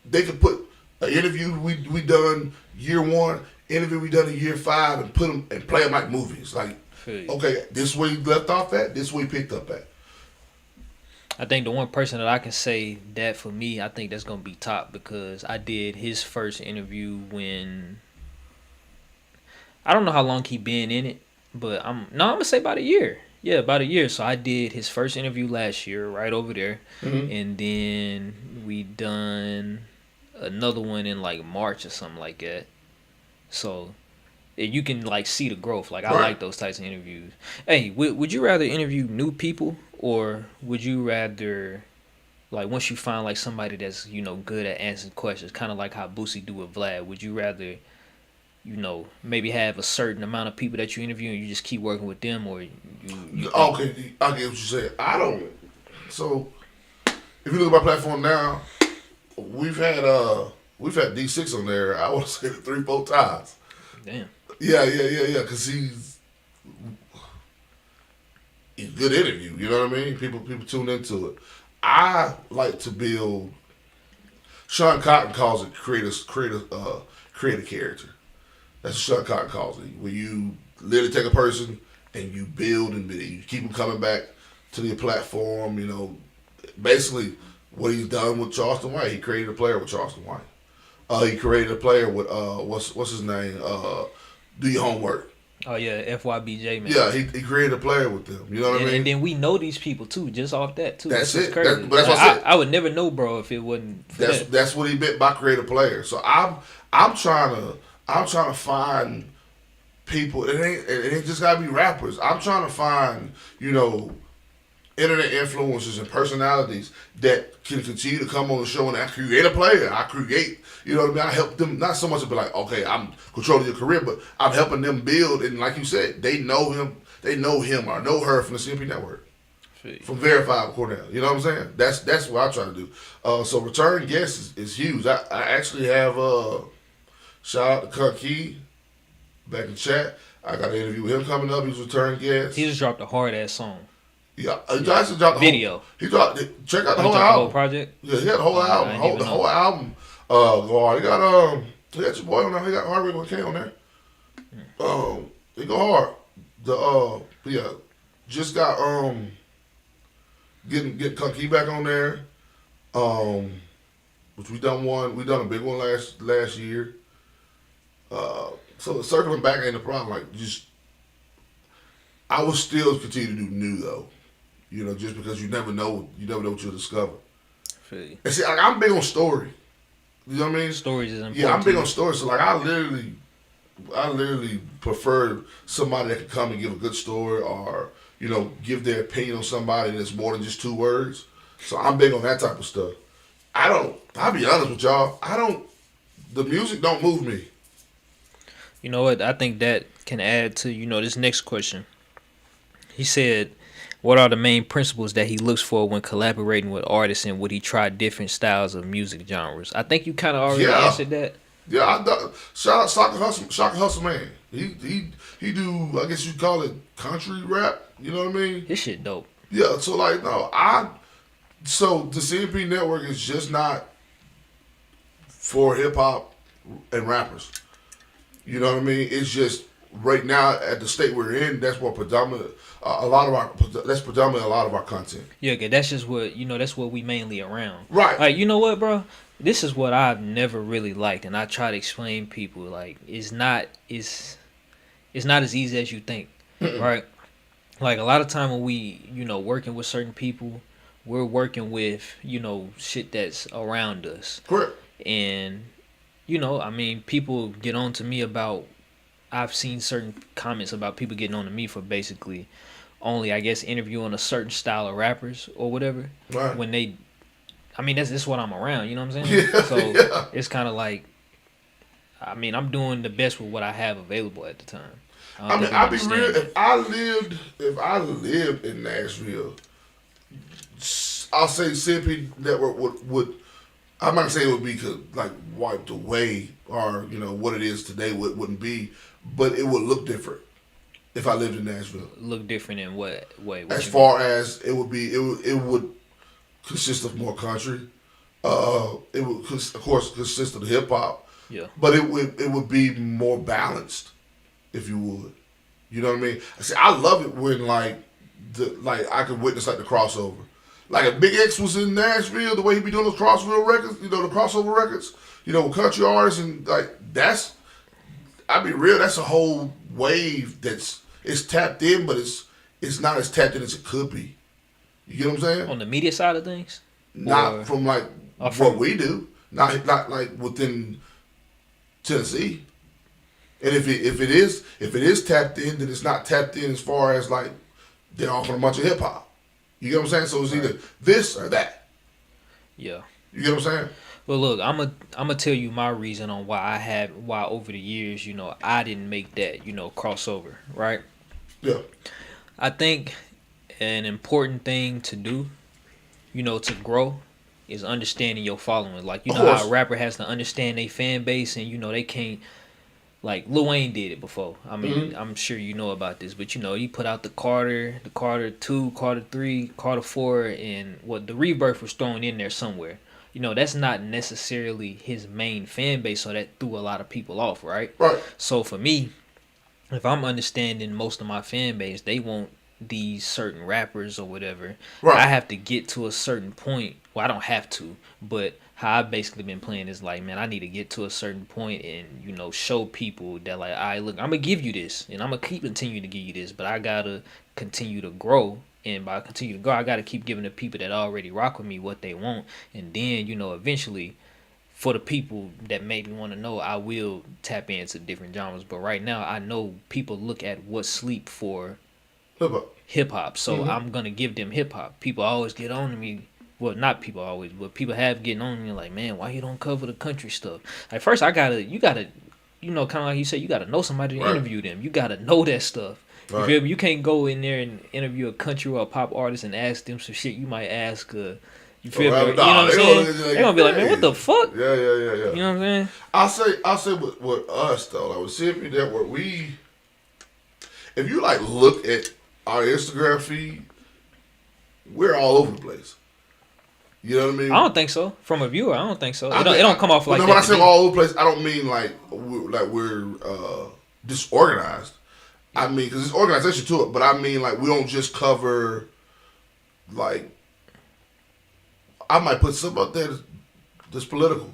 they could put an interview we done year 1, interview we done in year 5, and put them and play them like movies. Like, okay, this is where you left off at, this is where you picked up at. I think the one person that I can say that for me, I think that's gonna be Top, because I did his first interview when I don't know how long he been in it, but I'm gonna say about a year. Yeah, about a year. So I did his first interview last year, right over there, and then we done another one in like March or something like that. So you can like see the growth. Like I like those types of interviews. Hey, would you rather interview new people, or would you rather like once you find like somebody that's good at answering questions, kind of like how Boosie do with Vlad? Would you rather maybe have a certain amount of people that you interview and you just keep working with them, or okay, I get what you said. I don't. So if you look at my platform now, we've had D6 on there. I want to say 3-4 times. Damn. Yeah. Because he's a good interview. You know what I mean? People tune into it. I like to build. Sean Cotton calls it create a character. That's what Sean Cotton calls it. Where you literally take a person and you build and you keep them coming back to your platform. Basically what he's done with Charleston White. He created a player with Charleston White. He created a player with what's his name? Do your homework. Oh yeah, FYBJ, man. Yeah, he created a player with them. You know what I mean? And then we know these people too, just off that too. That's it. Crazy. But that's what I said. I would never know, bro, if it wasn't. That's what he meant by create a player. So I'm trying to find people. It ain't just gotta be rappers. I'm trying to find internet influencers and personalities that can continue to come on the show and I create a player. I create, what I mean? I help them, not so much to be like, okay, I'm controlling your career, but I'm helping them build. And like you said, they know him or know her from the C&P Network. From Verified with Cornell. You know what I'm saying? That's what I try to do. So return guests is huge. I actually have, shout out to Key back in chat. I got an interview with him coming up. He's a return guest. He just dropped a hard ass song. Yeah, he actually dropped the video. Check out the whole album. The whole project. Yeah, he had the whole album. The whole album. He got your boy on there. He got Hard with K on there. He go hard. Just got getting Key back on there. Which we done a big one last year. So circling back ain't a problem. Like I will still continue to do new though. Just because you never know what you'll discover. And see, like, I'm big on story. You know what I mean? Stories is important. Yeah, I'm big on stories. So like, I literally prefer somebody that can come and give a good story, or give their opinion on somebody that's more than just 2 words. So I'm big on that type of stuff. I'll be honest with y'all. The music don't move me. You know what? I think that can add to this next question. He said, what are the main principles that he looks for when collaborating with artists, and would he try different styles of music genres? I think you kind of already answered that. Yeah, shout out Shaka Hustle Man. He do, I guess you'd call it country rap. You know what I mean? His shit dope. Yeah, so like so the C&P Network is just not for hip hop and rappers. You know what I mean? It's just right now at the state we're in, that's what predominant a lot of our that's predominantly a lot of our content. Yeah, okay, that's just what that's what we mainly around. Right. Like, you know what, bro? This is what I've never really liked, and I try to explain people like it's not as easy as you think, right? Like a lot of time when we working with certain people, we're working with shit that's around us, Correct. and I mean, people get on to me about. I've seen certain comments about people getting on to me for basically only, I guess, interviewing a certain style of rappers or whatever. Right. When they, I mean, that's what I'm around. You know what I'm saying? Yeah. So Yeah. it's kind of like, I mean, I'm doing the best with what I have available at the time. I mean, I'll be real. If I lived in Nashville, I'll say C&P Network would. I'm not saying it would be like wiped away or what it is today wouldn't be, but it would look different if I lived in Nashville. Look different in what way? As far as it would consist of more country. It would of course consist of hip hop. Yeah. But it would be more balanced, if you would. You know what I mean? See, I love it when like I could witness like the crossover. Like if Big X was in Nashville, the way he be doing those crossover records, the crossover records, with country artists and like that's. I'll be real. That's a whole wave it's tapped in, but it's not as tapped in as it could be. You get what I'm saying? On the media side of things, not from like what we do, not like within Tennessee. And if it is tapped in, then it's not tapped in as far as like they're offering a bunch of hip hop. You get what I'm saying? So it's either this or that. Yeah. You get what I'm saying? Well, look, I'm gonna tell you my reason on why over the years, I didn't make that, crossover, right? Yeah. I think an important thing to do, to grow, is understanding your following. Like, how a rapper has to understand their fan base, and they can't. Like Lil Wayne did it before. I mean, I'm sure you know about this, but he put out the Carter 2, Carter 3, Carter 4, and the Rebirth was thrown in there somewhere. That's not necessarily his main fan base, so that threw a lot of people off, right? Right. So for me, if I'm understanding most of my fan base, they want these certain rappers or whatever. Right. I have to get to a certain point. Well, I don't have to, but how I've basically been playing is like, man, I need to get to a certain point and, show people that like, all right, look, I'm going to give you this and I'm going to continue to give you this, but I got to continue to grow. And by continue to grow, I got to keep giving the people that already rock with me what they want. And then, eventually, for the people that maybe want to know, I will tap into different genres. But right now, I know people look at what's sleep for hip hop. So I'm going to give them hip hop. People always get on to me. Well, not people always, but people have getting on me like, man, why you don't cover the country stuff? Like, first, you gotta, kind of like you said, you gotta know somebody to interview them. You gotta know that stuff. Right. You feel me? You can't go in there and interview a country or a pop artist and ask them some shit you might ask. You feel me? You know what I'm saying? They're gonna be like, man, what the fuck? Yeah. You know what I'm saying? I'll say with us though, like with C&P Network, if you like look at our Instagram feed, we're all over the place. You know what I mean? I don't think so. From a viewer, I don't think so. It don't come off like that. When I say all over the place, I don't mean like we're disorganized. I mean, because there's organization to it, but I mean like we don't just cover like I might put something out there that's political.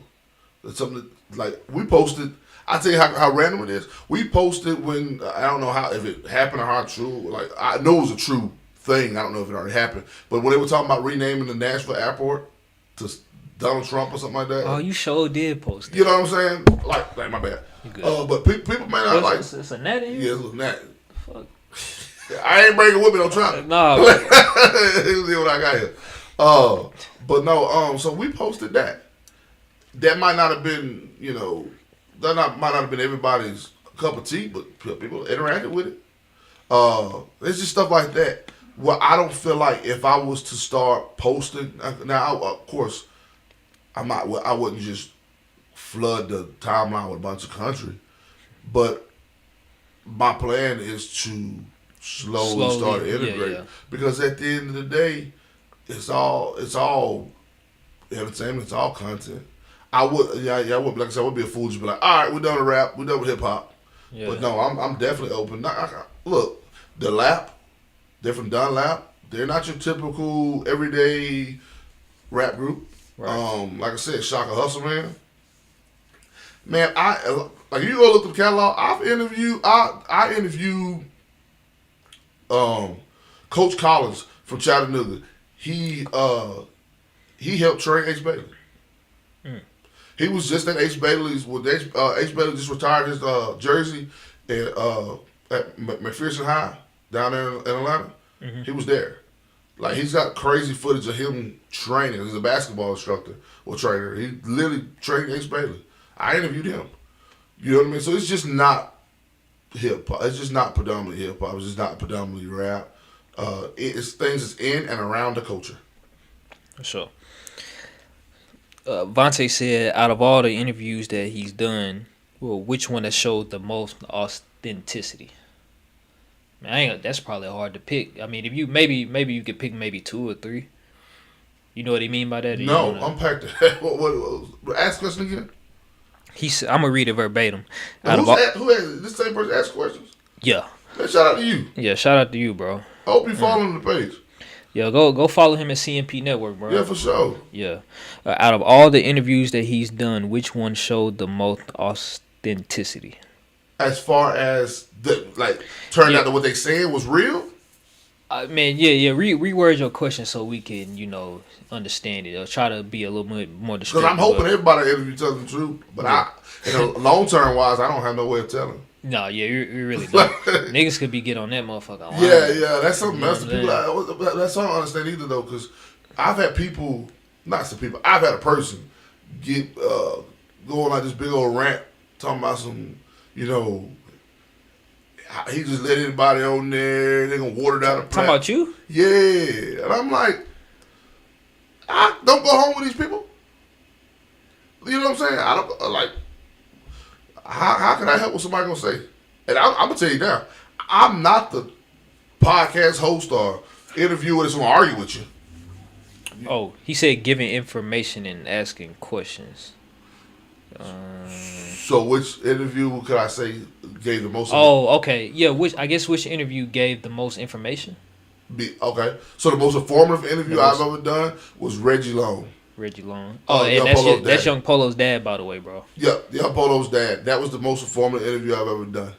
That's something that, like we posted. I'll tell you how random it is. We posted when I don't know if it happened or how true. Like I know it was a true thing. I don't know if it already happened, but when they were talking about renaming the Nashville airport to Donald Trump or something like that. Oh, you sure did post it. You know what I'm saying? Like my bad. But people may not like. It's a net in you? Yeah, it's a net. Fuck. I ain't bringing with me no Trump. No. See what I got here. But no. So we posted that. That might not have been, might not have been everybody's cup of tea, but people interacted with it. It's just stuff like that. Well, I don't feel like if I was to start posting now, of course, I wouldn't just flood the timeline with a bunch of country, but my plan is to slowly start to integrate because at the end of the day, it's all entertainment, it's all content. I would like I said, I would be a fool to be like, all right, we're done with rap, we're done with hip hop. But Yeah. no, I'm definitely open. Look, the Lap, they're from Dunlap. They're not your typical everyday rap group. Right. Like I said, Shaka Hustle man, I like you go look at the catalog. I interviewed um, Coach Collins from Chattanooga. He helped train Ace Bailey. Mm. He was just at Ace Bailey's. When Ace Bailey just retired his jersey at McPherson High down there in Atlanta. Hmm. He was there. Like he's got crazy footage of him training. He's a basketball instructor or trainer. He literally trained Ace Bailey. I interviewed him. You know what I mean? So it's just not hip hop. It's just not predominantly hip hop. It's just not predominantly rap. It's things that's in and around the culture. For sure. Vontae said, out of all the interviews that he's done, well, which one has showed the most authenticity? Man, that's probably hard to pick. I mean, if you maybe you could pick maybe two or three. You know what he mean by that? Or you No, wanna... unpack that. Ask question again. He said, I'm gonna read it verbatim. Now, Out of all, who has this same person ask questions? yeah, Man, shout out to you. yeah. Shout out to you, bro. I hope you following the page. Yeah, go follow him at C&P Network, bro. Yeah, for sure. Yeah. Out of all the interviews that he's done, which one showed the most authenticity? As far as turned out that what they said was real. Man, yeah. Reword your question so we can, understand it. Or try to be a little bit more Because descriptive. I'm hoping everybody interview tells the truth. But in the long term wise, I don't have no way of telling. No, yeah, you really don't. Niggas could be get on that motherfucker. Yeah, that's something else. You know That's something I don't understand either though. Because I've had people, not some people, I've had a person get going like this big old rant talking about some, he just let anybody on there. They're gonna water down the Talking about you? Yeah, and I'm like, I don't go home with these people. You know what I'm saying? I don't like. How can I help what somebody gonna say? And I'm gonna tell you now, I'm not the podcast host or interviewer that's gonna argue with you. Oh, he said giving information and asking questions. So which interview could I say gave the most? Oh, okay. Yeah, which interview gave the most information? Okay. So the most informative interview I've ever done was Reggie Long. Reggie Long. Oh, and that's Young Polo's dad, by the way, bro. Yep, Young Polo's dad. That was the most informative interview I've ever done.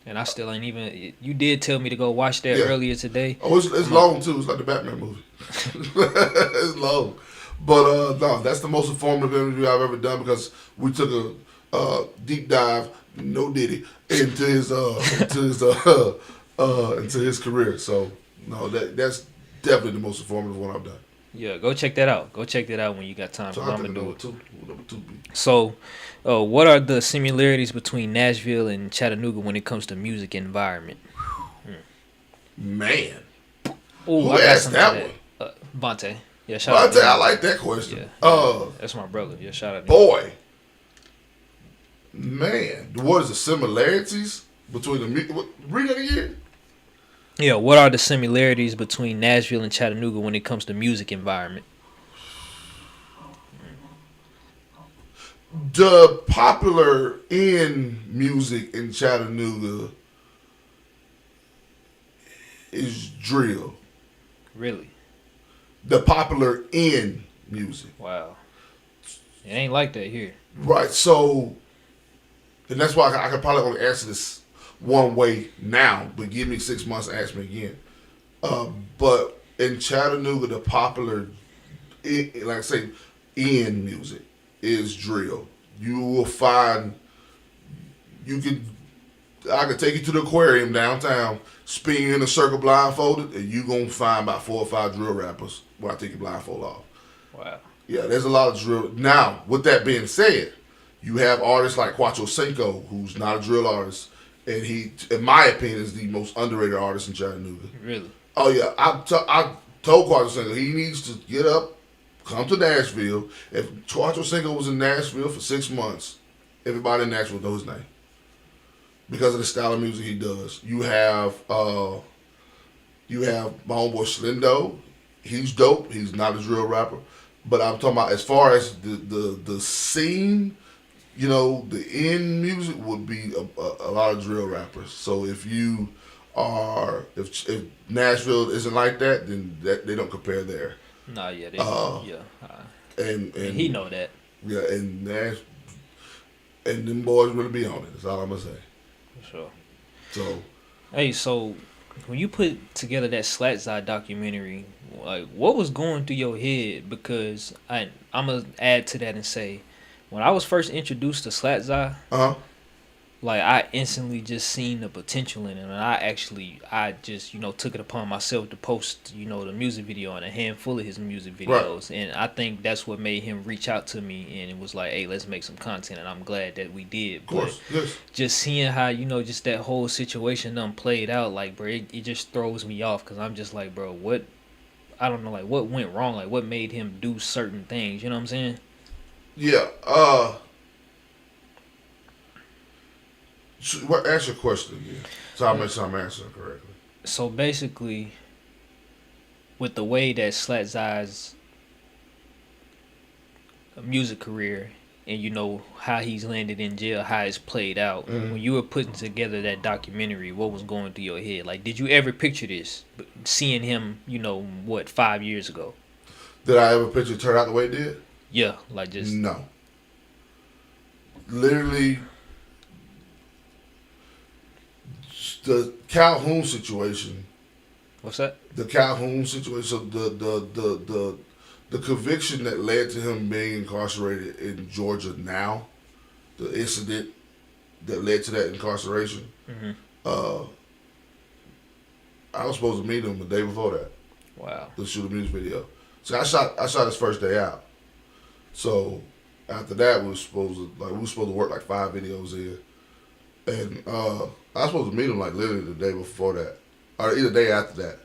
And I still ain't even. You did tell me to go watch that earlier today. Oh, it's long too. It's like the Batman movie. It's long, but no, that's the most informative interview I've ever done because we took a deep dive, no diddy, into his career. So no, that's definitely the most informative one I've done. Yeah, go check that out. Go check that out when you got time. So I'm I gonna think do number it. two. Number two. So, what are the similarities between Nashville and Chattanooga when it comes to music environment? Man, Oh, who I got asked something that to one? Vontae. Yeah, shout out. But I like that question. Yeah, that's my brother. Yeah, shout out. Boy, man, what is the similarities between the music? Read it again. Yeah, what are the similarities between Nashville and Chattanooga when it comes to music environment? The popular in music in Chattanooga is drill. Really? The popular in music. Wow. It ain't like that here. Right, so, and that's why I could probably only answer this one way now, but give me 6 months and ask me again. But in Chattanooga, the popular, like I say, in music is drill. You will find, I could take you to the aquarium downtown, spin you in a circle blindfolded, and you going to find about 4 or 5 drill rappers when I take your blindfold off. Wow. Yeah, there's a lot of drill. Now, with that being said, you have artists like Quattro Cinco, who's not a drill artist, and he, in my opinion, is the most underrated artist in Chattanooga. Really? Oh, yeah. I told Quattro Cinco he needs to get up, come to Nashville. If Quattro Cinco was in Nashville for 6 months, everybody in Nashville knows his name. Because of the style of music he does. You have my homeboy Slindo. He's dope. He's not a drill rapper. But I'm talking about as far as the scene, you know, the end music would be a lot of drill rappers. So if you are, if Nashville isn't like that, then they don't compare there. Nah, yeah, Uh, yeah. And he and know that yeah, and and them boys really be on it. That's all I'm gonna say. for sure. So Hey, so when you put together that Slat's Eye documentary, like what was going through your head? Because I'm gonna add to that and say, when I was first introduced to Slat's Eye, uh huh. like I instantly just seen the potential in it, and I just took it upon myself to post the music video and a handful of his music Right. videos, and I think that's what made him reach out to me, and it was like, hey, let's make some content, and I'm glad that we did. Of But course. Yes. just seeing how just that whole situation done played out, like bro, it just throws me off because I'm just like, bro, what, I don't know, like what went wrong, like what made him do certain things, you know what I'm saying? Yeah. Ask your question again, so I make sure I'm answering correctly. So basically, with the way that Slat's Eye's music career and how he's landed in jail, how it's played out, Mm-hmm. when you were putting together that documentary, what was going through your head? Like, did you ever picture this, seeing him, 5 years ago? Did I ever picture it turn out the way it did? Yeah, like just No. Literally, the Calhoun situation. what's that? The Calhoun situation. So the conviction that led to him being incarcerated in Georgia now, the incident that led to that incarceration. Mm-hmm. Uh, I was supposed to meet him the day before that Wow. to shoot a music video. So I shot his first day out. So after that, we were supposed to work like 5 videos in, and I was supposed to meet him like literally the day before that, or either day after that.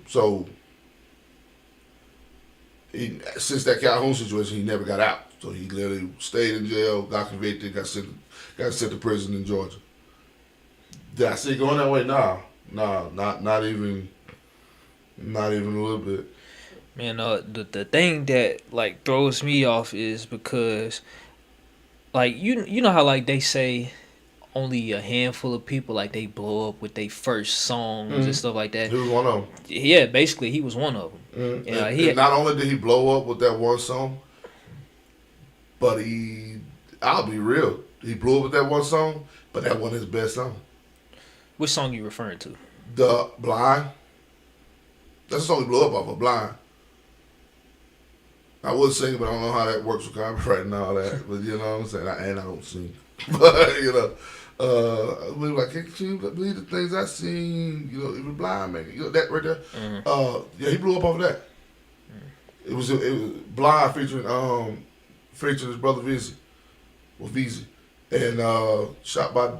So since that Calhoun situation, he never got out. So he literally stayed in jail, got convicted, got sent to prison in Georgia. Did I see it going that way? Nah, not even a little bit. Man, the thing that like throws me off is because like you know how like they say only a handful of people like they blow up with their first songs and stuff like that. He was one of them. Yeah, basically he was one of them. Mm-hmm. Yeah, And not only did he blow up with that one song, but I'll be real, he blew up with that one song, but that wasn't his best song. Which song you referring to? The Blind. That's the song he blew up off of, Blind. I would sing, but I don't know how that works with copyright and all that. But you know what I'm saying? And I don't sing. But, we were like, can't you believe the things I seen? Even Blind man. That right there? Mm-hmm. Yeah, he blew up off of that. It was Blind featuring his brother Vizzy. Well, Vizzy. And shot by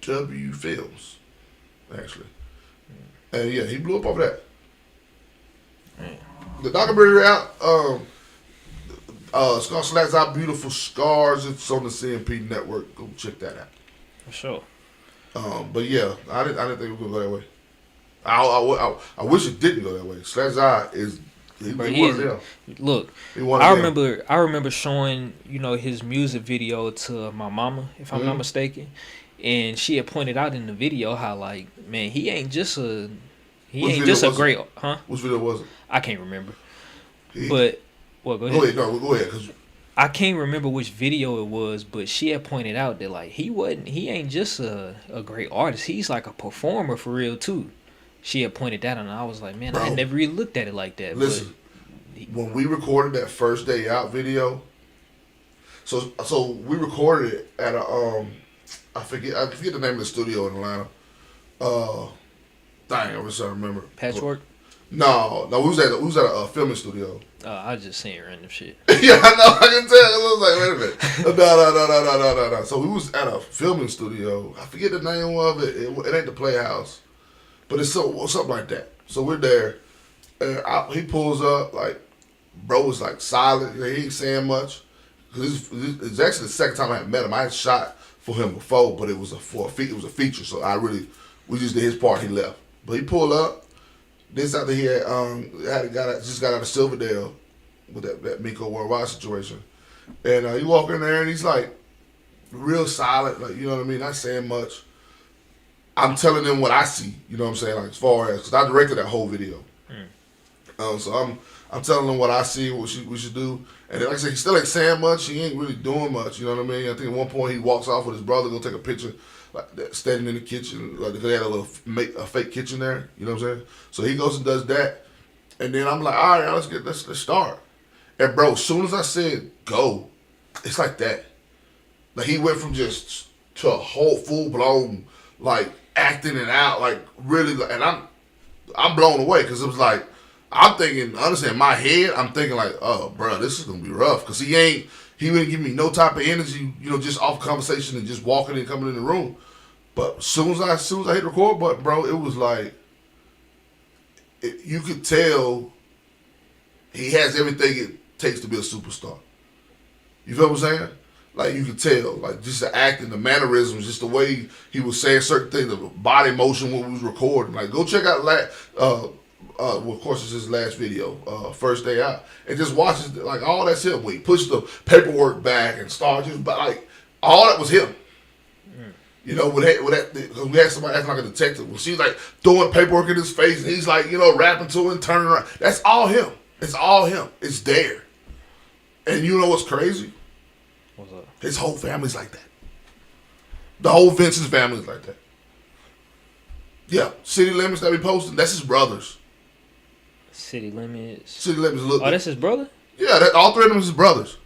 W Films, actually. And yeah, he blew up off of that. The documentary out, it's called Slat's Eye Beautiful Scars. It's on the C&P Network. Go check that out. For sure. But yeah, I didn't think it was gonna go that way. I wish it didn't go that way. Slat's Eye is Look, I remember showing his music video to my mama, if I'm not mistaken, and she had pointed out in the video how like, man, he ain't just a great, huh? Which video was it? I can't remember. But well, go ahead. Go ahead. Cause I can't remember which video it was, but she had pointed out that like he ain't just a great artist. He's like a performer for real too. She had pointed that out, and I was like, man, I had never really looked at it like that. Listen, when we recorded that first day out video, so we recorded it at a I forget the name of the studio in Atlanta. Dang, I wish I remember. Patchwork? No, we was at a filming studio. I was just saying random shit. Yeah, I know. I can tell. I was like, wait a minute. No. So we was at a filming studio. I forget the name of it. It ain't the Playhouse, but it's something like that. So we're there, and he pulls up. Like, bro was like silent. He ain't saying much. Cause it's actually the second time I had met him. I had shot for him before, but it was a feature. So we just did his part. He left, but he pulled up. This after he had just got out of Silverdale with that Miko Worldwide situation, And he walk in there and he's like real silent, like you know what I mean, not saying much. I'm telling them what I see, you know what I'm saying, like as far as because I directed that whole video. So I'm telling them what I see, what we should do. And then, like I said, he still ain't saying much. He ain't really doing much. You know what I mean? I think at one point he walks off with his brother, go take a picture, like that, standing in the kitchen. Like they had a fake kitchen there. You know what I'm saying? So he goes and does that, and then I'm like, all right, let's start. And bro, as soon as I said go, it's like that. Like he went from just to a whole full blown like acting it out, like really, and I'm blown away because it was like. I'm thinking, honestly, in my head, I'm thinking like, oh, bro, this is gonna be rough because he wouldn't give me no type of energy, you know, just off conversation and just walking and coming in the room. But as soon as I hit the record button, bro, it was like, you could tell he has everything it takes to be a superstar. You feel what I'm saying? Like you could tell, like just the acting, the mannerisms, just the way he was saying certain things, the body motion when we was recording. Like go check out well, of course, it's his last video, first day out, and just watches like all that's him. When he pushed the paperwork back and started just, but like all that was him. You know, with that, because we had somebody acting like a detective. When she's like throwing paperwork in his face, and he's like, you know, rapping to it and turning around. That's all him. It's all him. It's there. And you know what's crazy? What's up? His whole family's like that. The whole Vincent's family's like that. Yeah, City Limits that we posted, that's his brothers. City Limits. City Limits. Look. Oh, that's his brother? Yeah, all three of them is his brothers.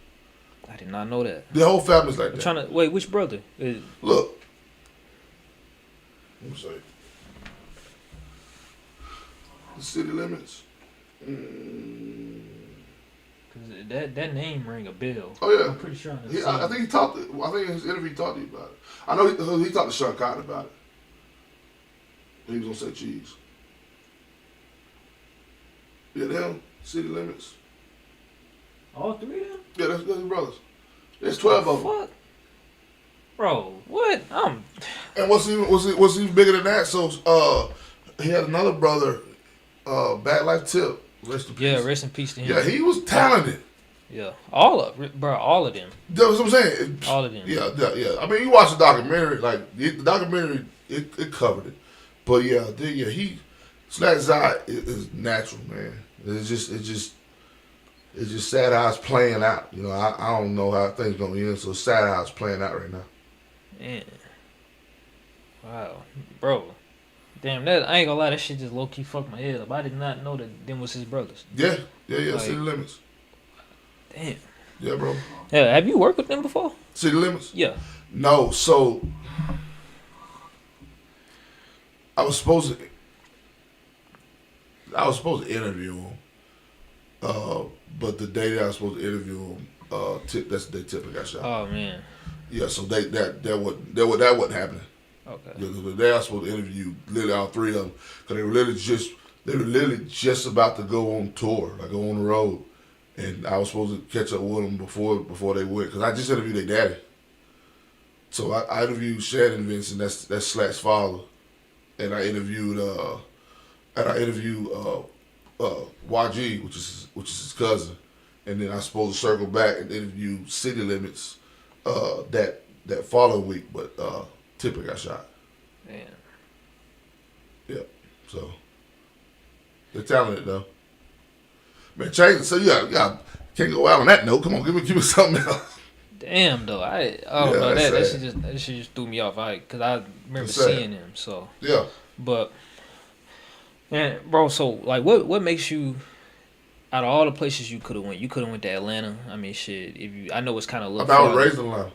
I did not know that. The whole family's like I'm that. trying to wait. Which brother? Look. Let me see. The City Limits. Cause that name rang a bell. Oh yeah. I'm pretty sure. I think he talked. I think in his interview he talked to you about it. I know he talked to Sean Cotton about it. He was gonna say cheese. Yeah, them City Limits. All three of them? Yeah, that's his brothers. There's 12 of them. Fuck, bro. What? And what's even bigger than that? So, he had another brother, Bad Life Tip. Rest in peace. Yeah, rest in peace to him. Yeah, he was talented. Yeah, all of them. That's what I'm saying. All of them. Yeah. I mean, you watch the documentary, like the documentary, it covered it. But yeah, Slack's eye is natural, man. It's just sad how it's playing out. You know, I don't know how things gonna end, so it's sad how it's playing out right now. Man. Wow. Bro. Damn, that I ain't gonna lie, that shit just low key fucked my head up. I did not know that them was his brothers. Yeah, like, City Limits. Damn. Yeah, bro. Yeah, have you worked with them before? City Limits? Yeah. No, so I was supposed to interview him, but the day that I was supposed to interview him, that's the day Tipper got shot. Oh man. Yeah, so that wasn't happening. Okay. The day I was supposed to interview literally all three of them, because they were literally just about to go on tour, like go on the road, and I was supposed to catch up with them before they went, because I just interviewed their daddy. So I interviewed Shannon Vincent, that's Slack's father, and I interviewed YG, which is his cousin, and then I was supposed to circle back and interview City Limits that following week, but Tipper got shot. Man. Yeah, so they're talented though. Man, change. So you got can't go out on that note. Come on, give me something else. Damn though, I don't know that shit just threw me off. Cause I remember seeing him. So yeah, but man, bro. So like, what makes you? Out of all the places you could have went to Atlanta. I mean, shit. I know it's kind of look. I was raised in Atlanta.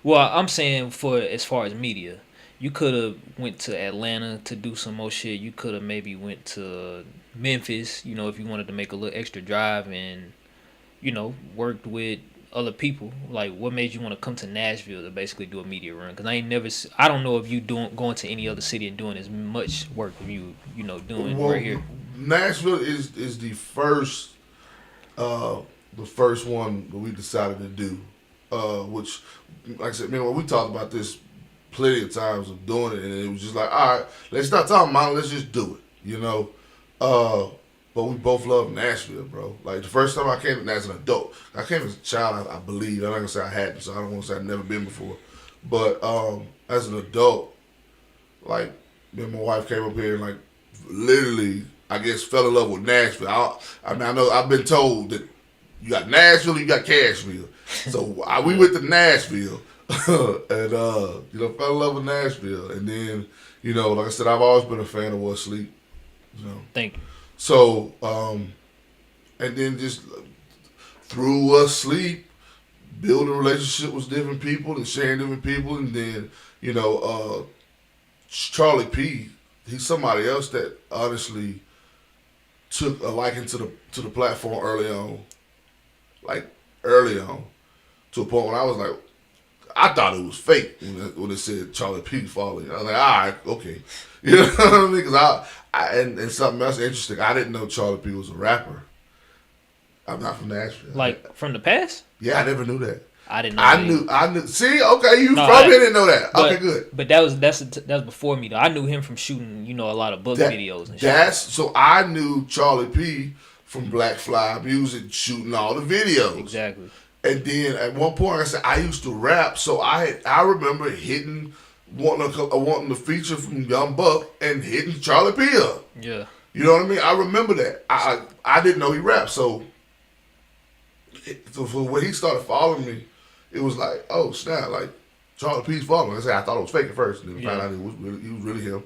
Well, I'm saying for as far as media, you could have went to Atlanta to do some more shit. You could have maybe went to Memphis, you know, if you wanted to make a little extra drive and, you know, worked with other people. Like, what made you want to come to Nashville to basically do a media run? Because I don't know if you going to any other city and doing as much work as you know, doing right here. Nashville is the first one that we decided to do, which, like I said, man, we talked about this plenty of times of doing it, and it was just like, all right, let's not talk about it, let's just do it, you know. but we both love Nashville, bro. Like the first time I came as an adult, I came as a child. I believe. I'm not gonna say I hadn't, so I don't want to say I've never been before. But as an adult, like me and my wife came up here and like literally, I guess fell in love with Nashville. I mean, I know I've been told that you got Nashville, you got Cashville. So we went to Nashville, and fell in love with Nashville, and then like I said, I've always been a fan of What Sleep. Thank you. So, and then just through What Sleep, building a relationship with different people and sharing different people, and then Charlie P. He's somebody else that honestly took a liking to the platform early on, to a point when I was like, I thought it was fake when it said Charlie P. falling. I was like, all right, okay, you know what I mean? Because and something else interesting, I didn't know Charlie P. was a rapper. I'm not from Nashville. Like from the past? Yeah, I never knew that. I didn't know. I knew. See, okay, you from here didn't know that. Okay, good. But that was before me though. I knew him from shooting, a lot of book videos and shit. So I knew Charlie P. from Black Fly Music, shooting all the videos. Exactly. And then at one point I said I used to rap, so I remember wanting the feature from Young Buck and hitting Charlie P. up. Yeah. You know what I mean? I remember that. I didn't know he rapped, so when he started following me, it was like, oh snap, like Charlie P's following. I thought it was fake at first, and then found out he was really him.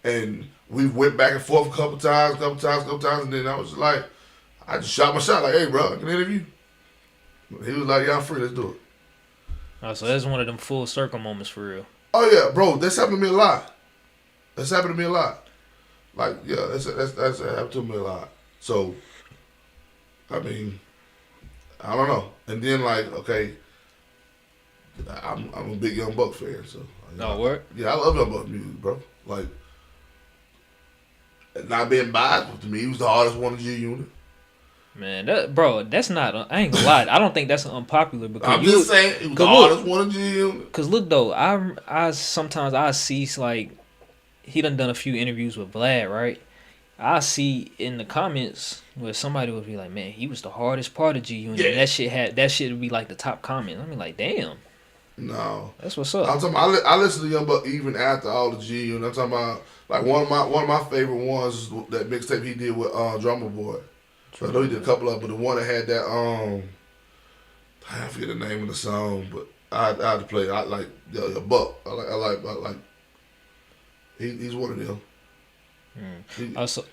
And we went back and forth a couple times, and then I was like, I just shot my shot, like, hey bro, I can interview. He was like, yeah, I'm free, let's do it. Oh, so that's one of them full circle moments for real. Oh yeah, bro, that's happened to me a lot. Like, yeah, that's happened to me a lot. So, I mean, I don't know. And then like, okay, I'm a big Young Buck fan, so. No word. Yeah, I love Young Buck music, bro. Like, not being biased, to me, he was the hardest one in G Unit. Man, that's not. I ain't gonna lie. I don't think that's unpopular because I'm just saying it was the hardest one in G Unit. Cause look though, I sometimes I see like he done a few interviews with Vlad, right? I see in the comments where somebody would be like, "Man, he was the hardest part of G Unit." Yeah. And that shit would be like the top comment. I mean, like, damn. No, that's what's up. I'm talking about, I listen to Young Buck even after all the G Unit. I'm talking about like one of my favorite ones is that mixtape he did with Drummer Boy. So I know he did a couple of them, but the one that had that I forget the name of the song, but I had to play it. I like Buck. I like he's one of them. So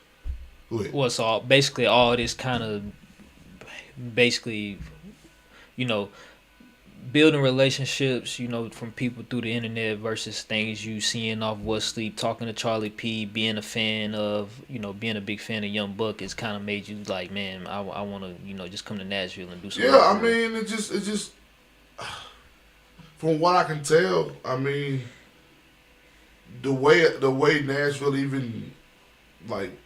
basically all this kind of building relationships, from people through the internet versus things you seeing off What Sleep, talking to Charlie P, being a fan of, being a big fan of Young Buck has kind of made you like, man, I want to, just come to Nashville and do something. Yeah, I mean, it just, from what I can tell, I mean, the way Nashville even, like,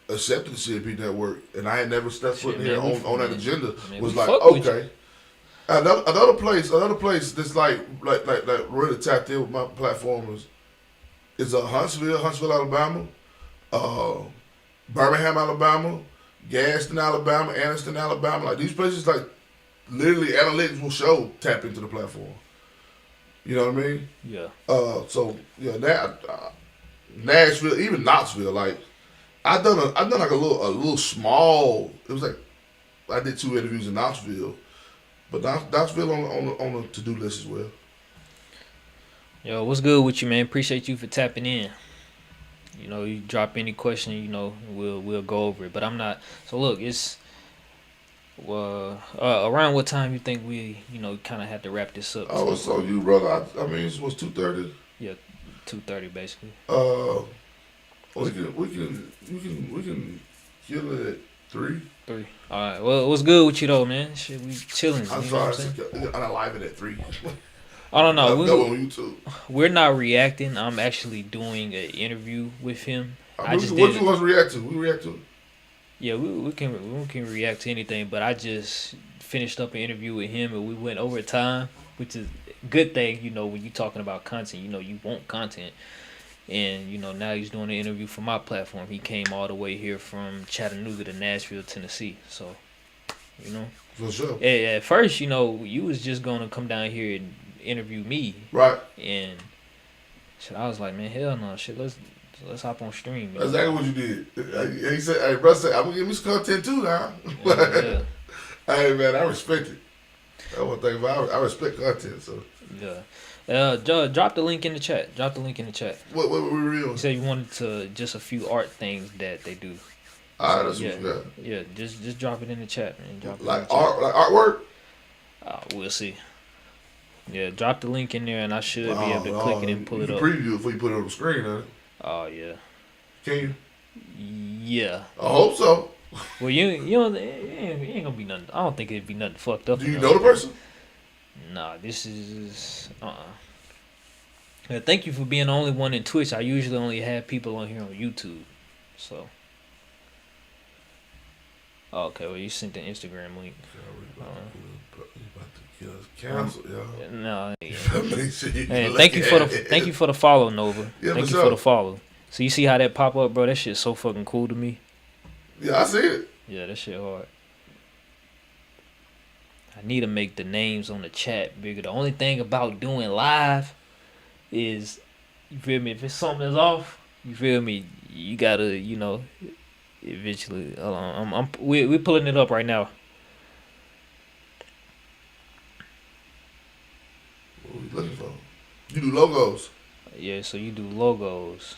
accepted the C&P Network, and I had never stepped foot in here on that agenda, was like, okay. Another place that's like really tapped in with my platform is Huntsville, Alabama, Birmingham, Alabama, Gaston, Alabama, Anniston, Alabama. Like these places, like literally analytics will show tap into the platform. You know what I mean? Yeah. So yeah, that Nashville, even Knoxville, like I done like a little small. It was like I did 2 interviews in Knoxville. But Knoxville on the to-do list as well. Yo, what's good with you, man? Appreciate you for tapping in. You drop any question, we'll go over it. But I'm not. So look, it's around what time you think we, kind of had to wrap this up? Oh, so you, brother? I mean, it was 2:30. Yeah, 2:30 basically. We can kill it at 3. 3. All right. Well, what's good with you though, man? Shit, we chilling. I'm sorry, I'm live it at 3. I don't know. On YouTube. We're not reacting. I'm actually doing an interview with him. What you want to react to? We react to it. Yeah, we can react to anything. But I just finished up an interview with him, and we went over time, which is a good thing. When you're talking about content, you want content. And now he's doing an interview for my platform. He came all the way here from Chattanooga to Nashville, Tennessee. So, For sure. at first, you was just gonna come down here and interview me, Right. and shit, I was like, man, hell no, shit, let's hop on stream. That's exactly what you did. He said, "Hey, bro, I'm gonna give me some content too now." Yeah. Hey, man, I respect it. That's one thing about I respect content. So yeah. Drop the link in the chat. what were we real? You said you wanted to just a few art things that they do. All right, that's yeah, what you got. Yeah, just drop it in the chat, man. Drop it Like in the chat. like artwork. We'll see. Yeah, drop the link in there, and I should be able to click it and pull it up. Preview it before you put it on the screen, huh? Oh yeah. Can you? Yeah. I hope so. Well, it ain't gonna be nothing. I don't think it'd be nothing fucked up. Do you know the person? Nah, this is Yeah, thank you for being the only one in Twitch. I usually only have people on here on YouTube, so. Okay, well you sent the Instagram link. Cancel, y'all. No. Sure Hey, thank you for the follow, Nova. Yeah, thank you sure. for the follow. So you see how that pop up, bro? That shit's so fucking cool to me. Yeah, I see it. Yeah, that shit hard. I need to make the names on the chat bigger. The only thing about doing live is, you feel me? If it's something that's off, you feel me? You gotta, eventually. Hold on, we're pulling it up right now. What are we looking for? You do logos. Yeah, so you do logos.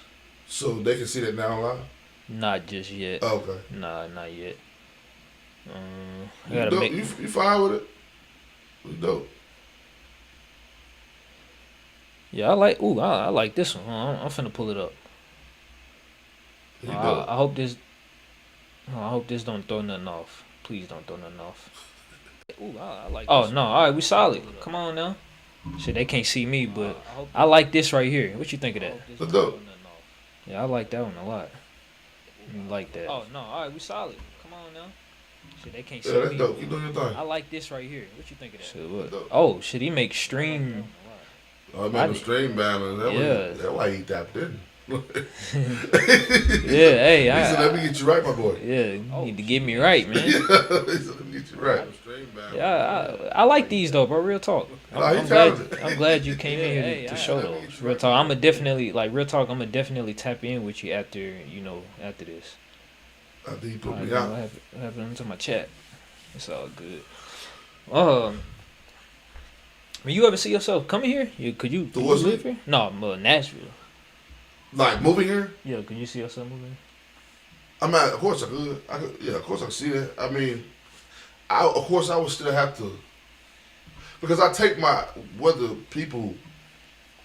So they can see that now live? Not just yet. Oh, okay. Nah, not yet. I You gotta dope. make. You fine with it? You dope. Yeah, I like this one. I'm finna pull it up. You dope. I hope this. I hope this don't throw nothing off. Please don't throw nothing off. I like. Oh no! All right, we solid. Come on now. Shit, they can't see me, but I like this right here. What you think of that? That's dope. Yeah, I like that one a lot. You like that? Oh no! All right, we solid. Come on now. Shit, they can't see Yeah, that's me. dope. You doing your thing. I like this right here. What you think of that? Shit, what? Dope. Oh shit, he make stream. Oh, I made him stream balance. That's why he tapped in. Yeah, hey, he said, "Let me get you right, my boy." Yeah, you need to get me right, man. He said, "Let me get you right." Yeah, I like these though, bro. Real talk. I'm glad you came in here to show those. Real talk. I'ma definitely tap in with you after this. I think you put me out. What happened to my chat? It's all good. When you ever see yourself coming here? Could you live here? No, Nashville. Like moving here? Yeah, could you see yourself moving? Of course I could. Yeah, of course I could see that. I mean, I would still have to, because I take whether people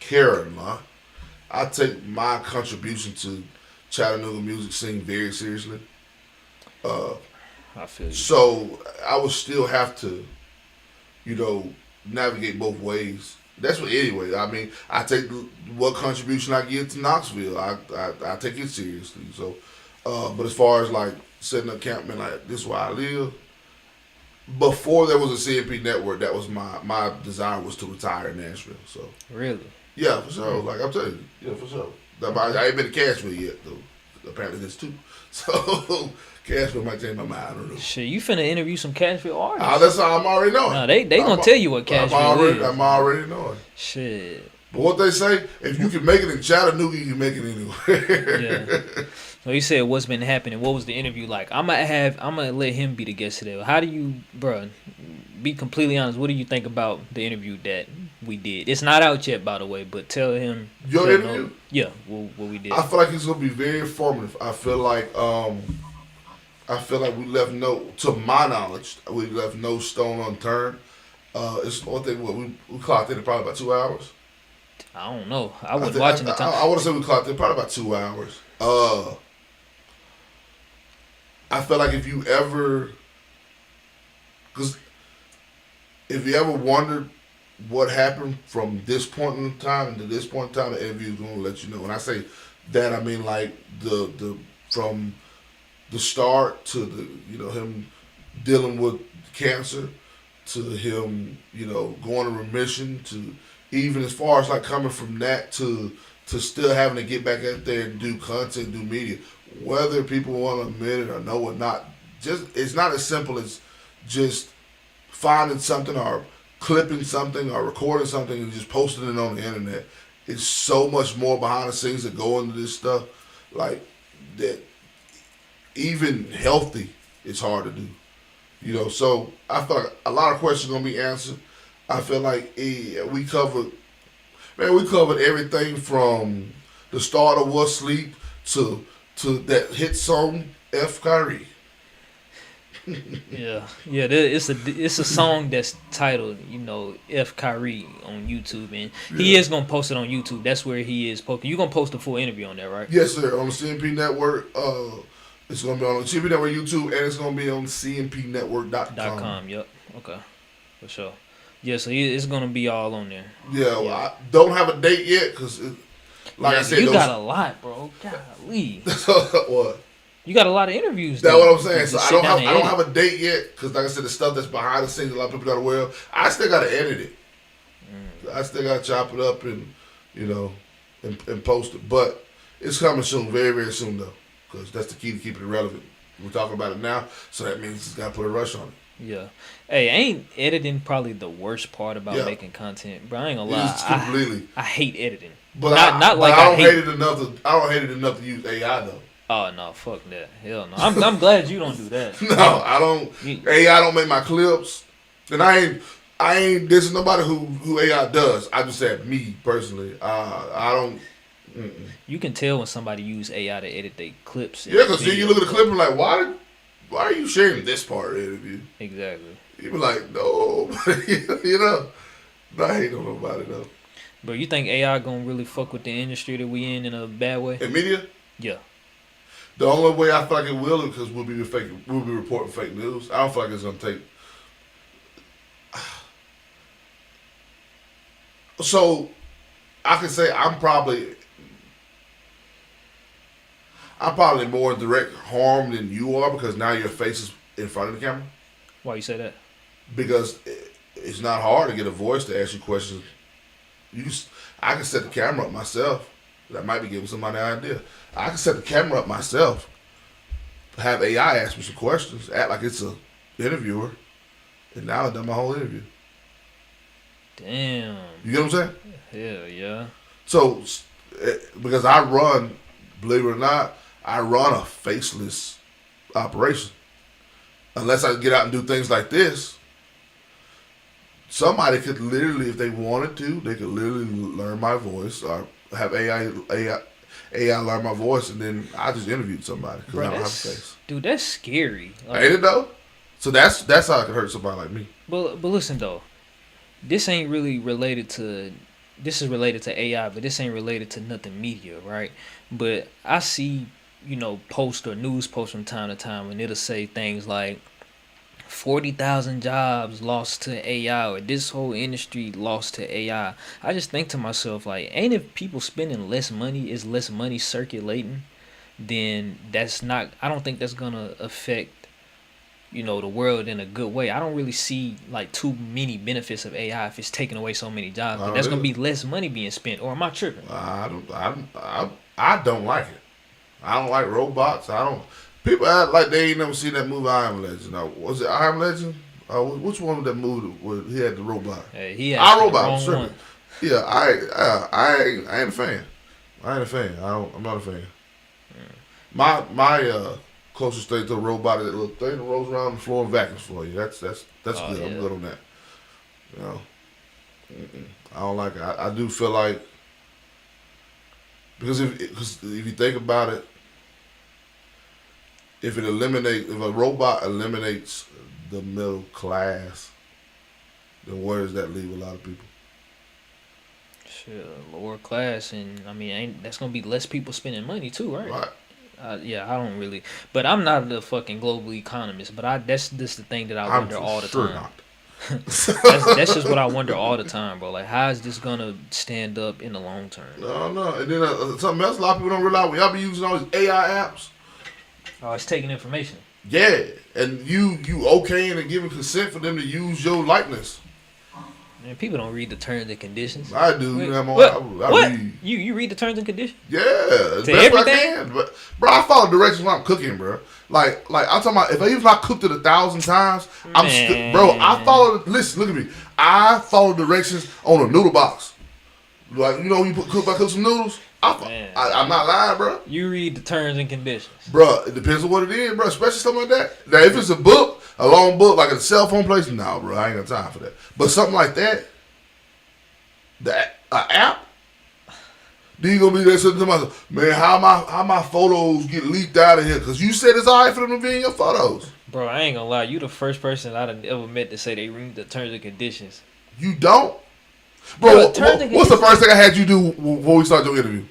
care or not, I take my contribution to Chattanooga music scene very seriously. I feel you. So I would still have to, navigate both ways. That's what anyway. I mean, I take what contribution I give to Knoxville. I take it seriously. So, but as far as like setting up camp, man, like this is where I live. Before there was a C&P Network, that was my desire was to retire in Nashville. So really, yeah, for sure. Like I'm telling you, yeah, for sure. I ain't been to Cashville yet though. Apparently there's two. So Cashville might change my mind. I don't know. Shit, you finna interview some Cashville artists? That's how I'm already knowing. No, they gonna tell you what Cashville is. I'm already knowing. Shit. But what they say, if you can make it in Chattanooga, you can make it anywhere. Yeah. So you said what's been happening. What was the interview like? I'm gonna let him be the guest today. How do you, bro? Be completely honest. What do you think about the interview that we did? It's not out yet, by the way. But tell him. Your interview? Yeah, what we did. I feel like it's gonna be very informative. I feel like we left to my knowledge, we left no stone unturned. It's one thing. We clocked in probably about 2 hours. I don't know. I wasn't watching the time. I want to say we clocked in probably about 2 hours. I feel like if you ever wondered what happened from this point in time to this point in time, the interview is going to let you know. When I say that, I mean like the from the start to him dealing with cancer, to him going to remission, to even as far as like coming from that to to still having to get back out there and do content, do media, whether people want to admit it or know or not. Just it's not as simple as just finding something or clipping something or recording something and just posting it on the internet. It's so much more behind the scenes that go into this stuff. Like that, even healthy, it's hard to do. So I feel like a lot of questions are gonna be answered. I feel like we covered everything from the start of What's Sleep to that hit song F. Kyrie. Yeah. It's a song that's titled, F. Kyrie on YouTube, and he is gonna post it on YouTube. That's where he is posting. You gonna post the full interview on there, right? Yes, sir. On the C&P Network. It's gonna be on the C&P Network YouTube, and it's gonna be on cmpnetwork.com. Yep. Okay. For sure. Yeah. So it's gonna be all on there. Yeah. Well, I don't have a date yet because, I said, you got a lot, bro. Golly. What? You got a lot of interviews. That's what I'm saying. So I don't have a date yet because, like I said, the stuff that's behind the scenes, a lot of people got to wear. I still got to edit it. I still got to chop it up and and post it. But it's coming soon, very very soon though, because that's the key to keeping it relevant. We're talking about it now, so that means it's got to put a rush on it. Yeah. Hey, ain't editing probably the worst part about making content, bro? I ain't gonna lie. Completely. I hate editing. But I don't hate it enough to use AI though. Oh no, fuck that. Hell no. I'm glad you don't do that. No, I don't. AI don't make my clips, and I ain't dissing nobody who AI does. I just said me personally. I don't. You can tell when somebody use AI to edit their clips. Yeah, because you look at the clip and like, why are you sharing this part of the interview? Exactly. You be like, no, I hate on nobody though. But you think AI gonna really fuck with the industry that we in a bad way? In media? Yeah. The only way I feel like it will is because we'll be reporting fake news. I don't feel like it's gonna take. So, I can say I'm probably more in direct harm than you are because now your face is in front of the camera. Why you say that? Because it's not hard to get a voice to ask you questions. I can set the camera up myself. That might be giving somebody an idea. I can set the camera up myself, have AI ask me some questions, act like it's a interviewer, and now I've done my whole interview. Damn. You get what I'm saying? Hell yeah. So, because I run, believe it or not, I run a faceless operation. Unless I get out and do things like this, somebody could literally, if they wanted to, they could literally learn my voice or have AI learn my voice, and then I just interviewed somebody because I don't have a face. Dude, that's scary. Ain't it though? So that's how I could hurt somebody like me. But listen though, this ain't really related to. This is related to AI, but this ain't related to nothing media, right? But I see, posts or news posts from time to time, and it'll say things like 40,000 jobs lost to AI, or this whole industry lost to AI. I just think to myself, like, ain't if people spending less money, is less money circulating, then I don't think that's gonna affect, the world in a good way. I don't really see like too many benefits of AI if it's taking away so many jobs. But that's gonna be less money being spent, or am I tripping? I don't like it. I don't like robots. People act like they ain't never seen that movie I Am Legend. Was it I Am Legend? Which one was that movie where he had the robot? Hey, he had I Robot. Sure. Yeah, I ain't a fan. I'm not a fan. My closest thing to a robot is that little thing that rolls around the floor and vacuums for you. That's good. Yeah. I'm good on that. I don't like it. I do feel like because if you think about it. If a robot eliminates the middle class, then where does that leave a lot of people? Shit, lower class, and that's gonna be less people spending money too, right? Right. Yeah, I don't really, but I'm not the fucking global economist. But that's just the thing that I wonder all the time. Not. that's just what I wonder all the time, bro. Like, how is this gonna stand up in the long term? No. And then something else a lot of people don't realize when y'all be using all these AI apps. Oh, it's taking information. Yeah, and you okaying and giving consent for them to use your likeness. Man, people don't read the terms and conditions. I do. Wait, I what? read. You read the terms and conditions? Yeah, as To best way I everything? can. But bro, I follow directions when I'm cooking, bro. Like I'm talking about. Even if I cooked it 1,000 times, I'm still, bro. I follow. Listen, look at me. I follow directions on a noodle box. Like when you cook some noodles. I'm not lying, bro. You read the terms and conditions, bro. It depends on what it is, bro. Especially something like that. Now, if it's a book, a long book, like a cell phone place, no, bro. I ain't got time for that. But something like that, app. Then you gonna be there sitting to myself, man. How my photos get leaked out of here? Because you said it's alright for them to be in your photos. bro. I ain't gonna lie. You the first person I've ever met to say they read the terms and conditions. You don't, bro. What's the first thing I had you do before we start your interview?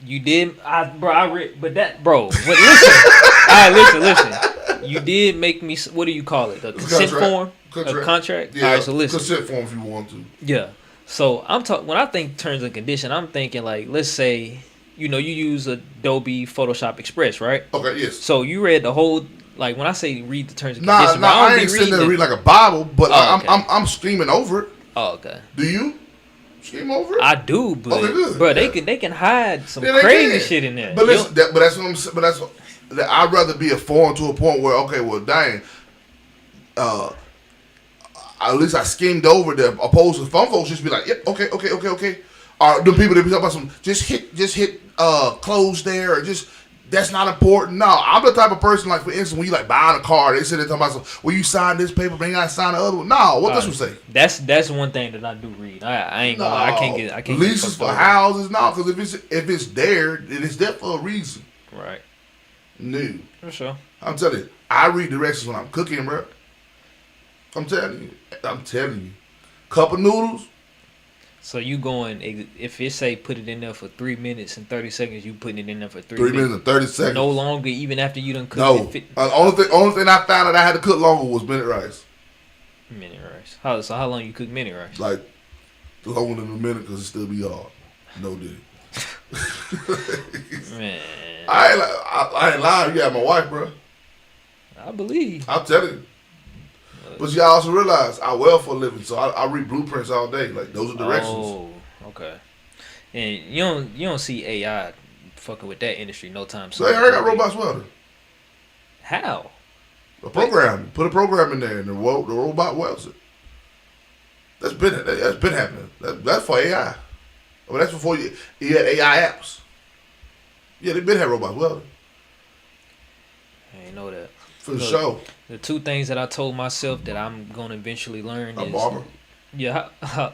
You did, I read, but that, bro. Listen, all right, listen. You did make me. What do you call it? A consent form? A contract? Yeah. All right, so listen. Consent form if you want to. Yeah. So I'm talking. When I think terms and condition, I'm thinking like, let's say, you use Adobe Photoshop Express, right? Okay. Yes. So you read the whole. Like when I say read the terms and Nah, conditions, I ain't sitting there to read like a Bible, but okay. I'm streaming over it. Oh, okay. Do you? Stream over it? I do, but bro, they can hide some crazy shit in there. But listen, but that's what I'm saying. But I'd rather be a foreign to a point where dang, at least I skimmed over them. Opposed to some folks just be like, yep, okay. Or the people that be talking about some just hit close there or just. That's not important. No, I'm the type of person, like, for instance, when you, like, buying a car, they sit there talking about, well, you sign this paper, but you got to sign the other one. No, what this one say? That's one thing that I do read. I ain't gonna lie. I can't leases for houses, no, because if it's there, then it's there for a reason. Right. No. For sure. I'm telling you, I read directions when I'm cooking, bro. I'm telling you. Cup of noodles. So you going, if it say put it in there for 3 minutes and 30 seconds, you putting it in there for 3 minutes. 3 minutes and 30 seconds. No longer, even after you done cooked it. No. Only thing I found that I had to cook longer was minute rice. Minute rice. How long you cook minute rice? Like, longer than a minute because it still be hard. No dig. Man. I ain't lying. You got my wife, bro. I believe. I'm telling you. But you also realize I well for a living, so I read blueprints all day. Like those are directions. Oh, okay. And you don't see AI fucking with that industry no time soon. So they already got robots welding. How? A program. Put a program in there, and the robot welds it. That's been happening. That's for AI. Well, that's before you had AI apps. Yeah, they been had robots welding. I ain't know that. For sure. The two things that I told myself that I'm gonna eventually learn is barber. Yeah, how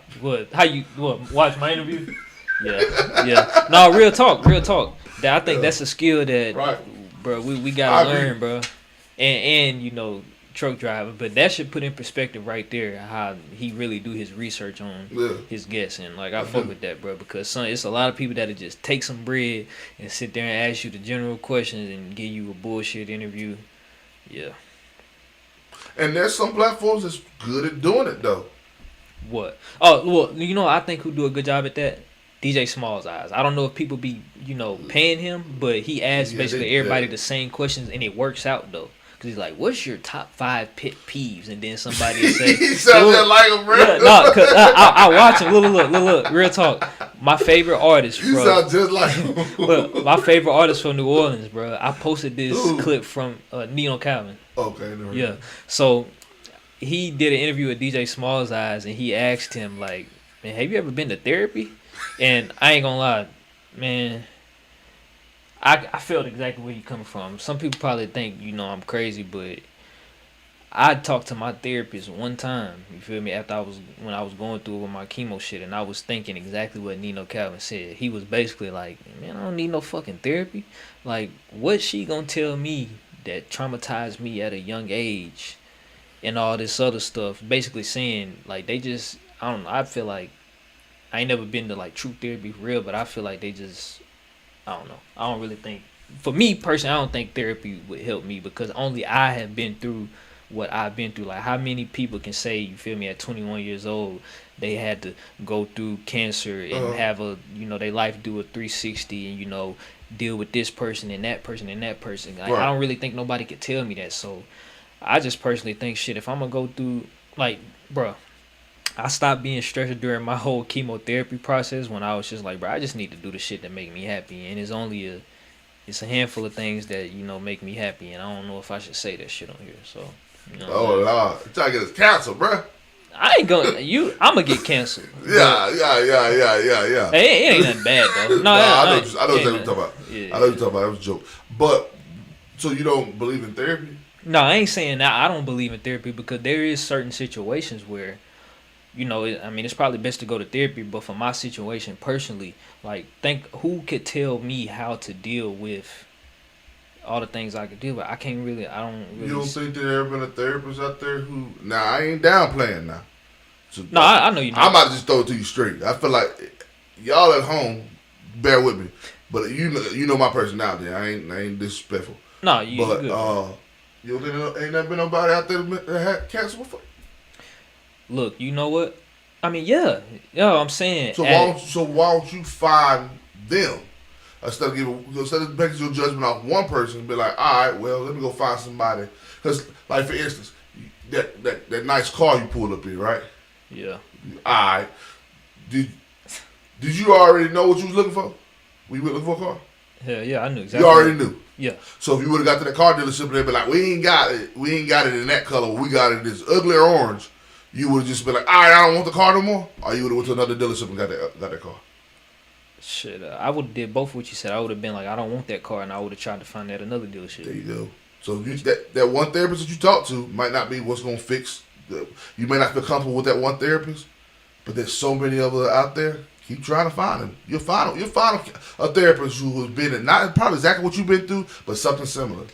you watch my interview? Yeah. No, real talk. That I think that's a skill that, right, bro. We gotta learn, bro. And truck driving, but that should put in perspective right there how he really do his research on his guests, and like I fuck with that, bro, because it's a lot of people that'll just take some bread and sit there and ask you the general questions and give you a bullshit interview. Yeah. And there's some platforms that's good at doing it though. What? Oh, well, I think who do a good job at that? DJ Small's Eyes. I don't know if people be, paying him, but he asks basically everybody the same questions, and it works out though. Cause he's like, "What's your top 5 pet peeves?" And then somebody will say, "He sounds just like him, bro." Yeah, no, cause I watch him. Look, real talk. My favorite artist, bro. You sound just like him. Look, my favorite artist from New Orleans, bro. I posted this clip from Nino Calvin. Okay. Yeah. So he did an interview with DJ Small's Eyes, and he asked him like, "Man, have you ever been to therapy?" And I ain't gonna lie, man. I felt exactly where you coming from. Some people probably think, I'm crazy, but I talked to my therapist one time, you feel me, when I was going through with my chemo shit, and I was thinking exactly what Nino Calvin said. He was basically like, man, I don't need no fucking therapy. Like, what's she gonna tell me that traumatized me at a young age and all this other stuff? Basically saying, like, they just, I don't know, I feel like, I ain't never been to, like, true therapy for real, but I feel like they just, I don't know. I don't really think, for me personally, I don't think therapy would help me because only I have been through what I've been through. Like, how many people can say, you feel me, at 21 years old, they had to go through cancer and have their life do a 360 and, deal with this person and that person and that person. Like, I don't really think nobody could tell me that. So I just personally think, shit, if I'm going to go through, like, bruh, I stopped being stressed during my whole chemotherapy process when I was just like, bro, I just need to do the shit that make me happy, and it's a handful of things that make me happy, and I don't know if I should say that shit on here. So, Oh Lord, you trying to get us canceled, bro? I ain't gonna I'm gonna get canceled. Yeah. Hey, it ain't nothing bad though. No, I know what you're talking about. Yeah. I know what you're talking about. That was a joke. But so you don't believe in therapy? No, I ain't saying that I don't believe in therapy, because there is certain situations where, it's probably best to go to therapy. But for my situation personally, like, who could tell me how to deal with all the things I could deal with? I can't really. I don't really. You don't think there ever been a therapist out there who? Now I ain't downplaying now. So, No, I know you. I'm about to just throw it to you straight. I feel like y'all at home, bear with me, but you know my personality. I ain't disrespectful. No, you. But Good. you think ain't never been nobody out there that had cancer before? Look, you know what? I mean, yeah. I'm saying. So why don't you find them instead of making your judgment off one person and be like, all right, well, let me go find somebody. Because, like, for instance, that nice car you pulled up here, right? Yeah. All right. Did you already know what you was looking for? Were you looking for a car? Hell yeah, I knew exactly. You already knew. Yeah. So if you would have got to the car dealership and they'd be like, we ain't got it in that color, we got it in this ugly orange, you would have just been like, all right, I don't want the car no more? Or you would have went to another dealership and got that car? Shit, I would have did both what you said. I would have been like, I don't want that car, and I would have tried to find that another dealership. There you go. So that one therapist that you talk to might not be what's going to fix. You may not feel comfortable with that one therapist, but there's so many other out there. Keep trying to find them. You'll find a therapist who has been in not probably exactly what you've been through, but something similar.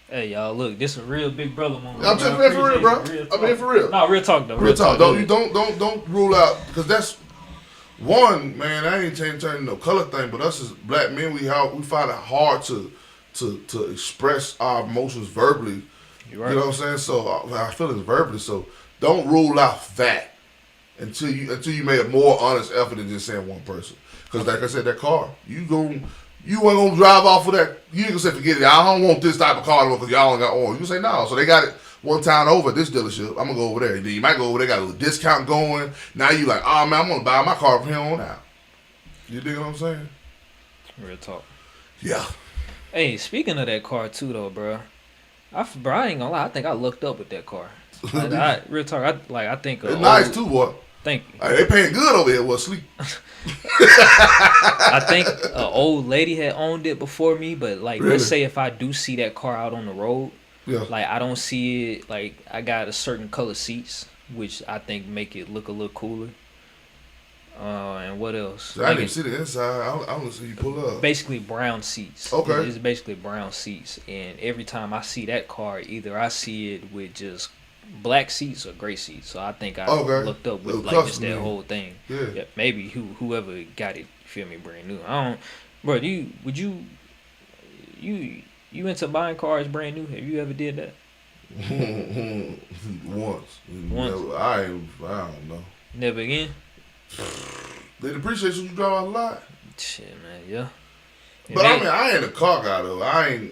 Hey y'all, look, this is a real big brother moment. I'm just being for real, bro. I'm being for real. No, real talk though. Real talk. Don't rule out, because that's one, man. I ain't turning no color thing, but us as black men, we find it hard to express our emotions verbally. You're right. You know what I'm saying? So our feelings verbally. So don't rule out that until you make a more honest effort than just saying one person. Because like I said, that car, you ain't gonna drive off of that. You ain't gonna say, forget it, I don't want this type of car because y'all ain't got oil. You can say no. So they got it one time over at this dealership. I'm gonna go over there. Then you might go over there, got a little discount going. Now you like, oh man, I'm gonna buy my car from here on out. You dig what I'm saying? Real talk. Yeah. Hey, speaking of that car too though, bro. I ain't gonna lie. I think I looked up with that car. Real talk. I think it's nice too, boy. Thank you. They paying good over here. Well, sleep. I think an old lady had owned it before me, but like, really? Let's say if I do see that car out on the road, yeah, like I don't see it. Like I got a certain color seats, which I think make it look a little cooler. And what else? So I didn't see the inside. I don't see you pull up. Basically brown seats. Okay. It's basically brown seats, and every time I see that car, either I see it with just black seats or gray seats. So I think I looked up with like just that whole thing. Yeah. Maybe whoever got it, feel me, brand new. I don't, bro. You into buying cars brand new? Have you ever did that? Once. Never, I don't know. Never again. They appreciate you drive a lot. Shit, man. Yeah. But I mean, I ain't a car guy though. I ain't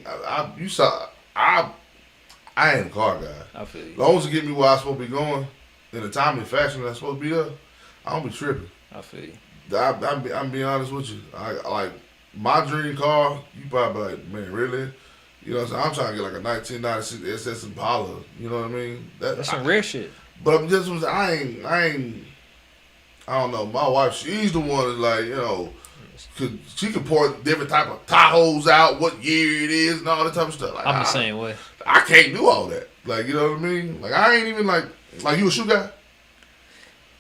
a car guy. I feel you. As long as it get me where I'm supposed to be going in a timely fashion that's supposed to be there, I don't be tripping. I feel you. I'm being honest with you. I like my dream car. You probably like, man, really? You know what I'm saying? I'm trying to get like a 1996 SS Impala. You know what I mean? That's some rare shit. But I'm just, I don't know. My wife, she's the one that's like, you know, she could pour different type of Tahoes out, what year it is, and all that type of stuff. Like, I'm the same way. I can't do all that. Like, you know what I mean? Like, I ain't even like you a shoe guy?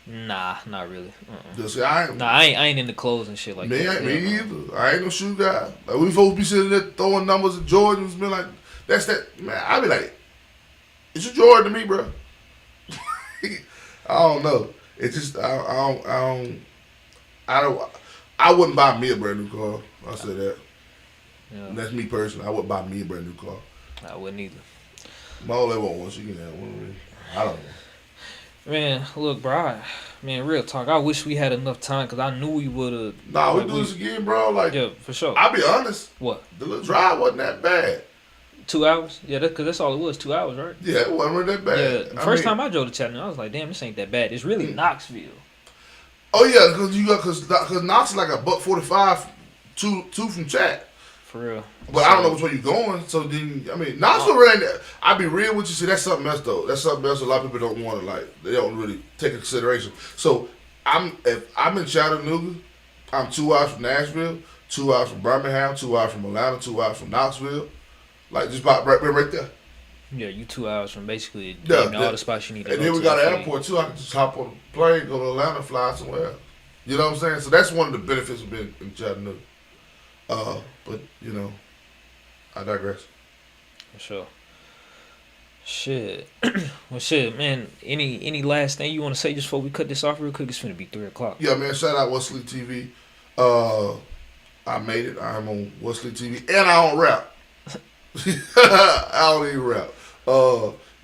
Nah, not really. Just, I ain't into clothes and shit like that. Me either. I ain't no shoe guy. Like, we supposed to be sitting there throwing numbers at Jordans, man. Like, that's that. Man, I be like, it's a Jordan to me, bro. I don't know. It's just I wouldn't buy me a brand new car. I'll say that. Yeah. And that's me personally. I wouldn't buy me a brand new car. I wouldn't either. My old lady won't want you can have one. I don't know. Man, look, bro. Man, real talk. I wish we had enough time because I knew we would have. Nah, we do this again, bro. Like, yeah, for sure. I'll be honest. What? The little drive wasn't that bad. 2 hours? Yeah, because that's all it was. 2 hours, right? Yeah, it wasn't really that bad. Yeah. First time I drove to Chattanooga, I was like, damn, this ain't that bad. It's really Knoxville. Oh yeah, because Knox is like $1.45, two from Chat. For real. But I don't know which way you're going. So then, I mean, Knoxville really ain't that. I'll be real with you. See, that's something else though. That's something else a lot of people don't want to like. They don't really take into consideration. So if I'm in Chattanooga, I'm 2 hours from Nashville, 2 hours from Birmingham, 2 hours from Atlanta, 2 hours from Knoxville. Like just about right there. Yeah, you 2 hours from basically Yeah, all the spots you need to go to. And then we got an airport too. I can just hop on a plane, go to Atlanta, fly somewhere else. You know what I'm saying? So that's one of the benefits of being in Chattanooga. But you know, I digress. For sure. Shit. Well, shit, man. Any last thing you want to say just before we cut this off real quick? It's finna be 3:00. Yeah, man. Shout out Wesley TV. I made it. I'm on Wesley TV, and I don't rap. I don't even rap.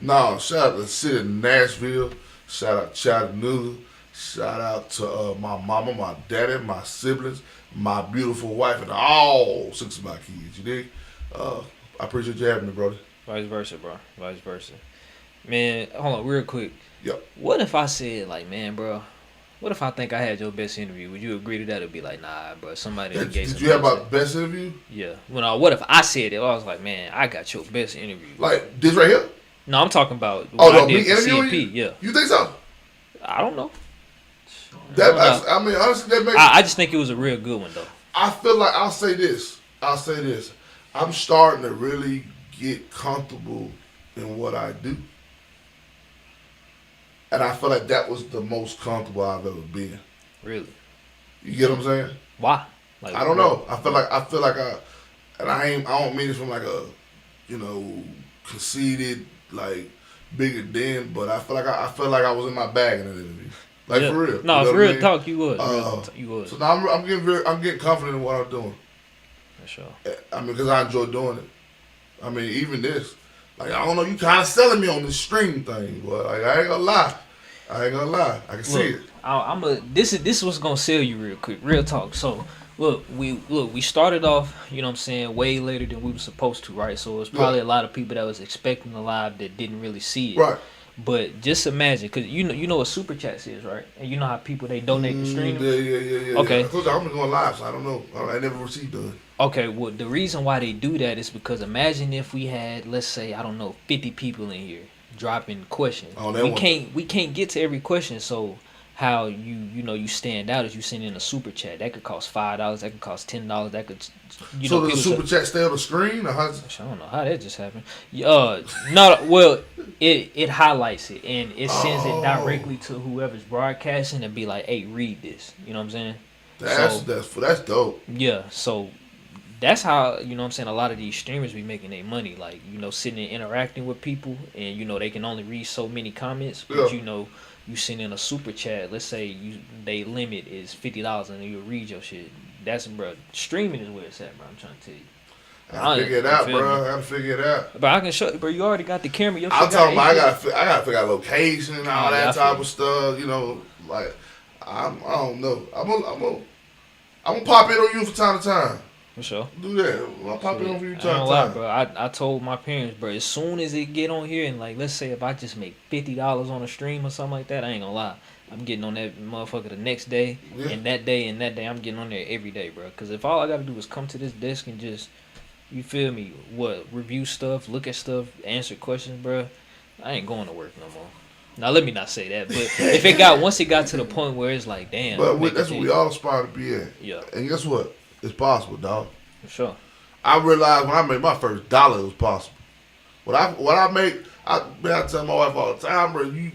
No, shout out to the city of Nashville. Shout out Chattanooga. Shout out to my mama, my daddy, my siblings, my beautiful wife, and all 6 of my kids. You dig? I appreciate you having me, brother. Vice versa, bro. Vice versa. Man, hold on real quick. Yep. What if I said, like, man, bro, what if I think I had your best interview? Would you agree to that? It'd be like, nah, bro, somebody that gave Did you have my best interview? Yeah. What if I said it? I was like, man, I got your best interview. Like this right here? No, I'm talking about what I did for C&P. Yeah. You think so? I don't know. I mean, honestly, that makes. I just think it was a real good one, though. I feel like I'll say this. I'm starting to really get comfortable in what I do, and I feel like that was the most comfortable I've ever been. Really? You get what I'm saying? Why? Like, I don't know. I feel like and I don't mean it from like a, conceited like bigger than, but I feel like I was in my bag in that interview. Like for real. No, you know for real talk, you would. You would. So now I'm getting confident in what I'm doing. For sure. I mean, because I enjoy doing it. I mean, even this, like I don't know, you kind of selling me on this stream thing, but like I ain't gonna lie. I can see it. This is what's gonna sell you real quick. Real talk. So we started off, you know what I'm saying, way later than we were supposed to, right? So it was probably a lot of people that was expecting the live that didn't really see it. Right. But just imagine, cause you know what super chats is, right? And you know how people they donate the stream. Yeah. Okay. I told you I'm going live, so I don't know. I never received none. Okay, well the reason why they do that is because imagine if we had, let's say, I don't know, 50 people in here dropping questions. Oh, we can't get to every question, so how you stand out is you send in a super chat. That could cost $5, that could cost $10, that could So does the super chat stay on the screen or how? I don't know how that just happened. No, well, it highlights it and it sends it directly to whoever's broadcasting and be like, hey, read this. You know what I'm saying? That's dope. Yeah, so that's how, you know what I'm saying, a lot of these streamers be making their money, like, sitting and interacting with people, and they can only read so many comments, but you send in a super chat, let's say they limit is $50 and you'll read your shit. That's, bro, streaming is where it's at, bro. I'm trying to tell you. I gotta figure it out, bro. I gotta figure it out. But I can show you, bro. You already got the camera. I'm talking about I gotta figure out location and all that type of stuff. Like I don't know. I'm gonna pop in on you from time to time. For sure. Do that. I'll pop in on you from time to time. Bro. I told my parents, bro, as soon as it get on here and like, let's say if I just make $50 on a stream or something like that, I ain't gonna lie. I'm getting on that motherfucker the next day, and that day, I'm getting on there every day, bro. Because if all I gotta do is come to this desk and just, you feel me, review stuff, look at stuff, answer questions, bro, I ain't going to work no more. Now, let me not say that, but once it got to the point where it's like, damn. But that's what we all aspire to be at. Yeah. And guess what? It's possible, dog. For sure. I realized when I made my first dollar, it was possible. What I make, I tell my wife all the time, bro, you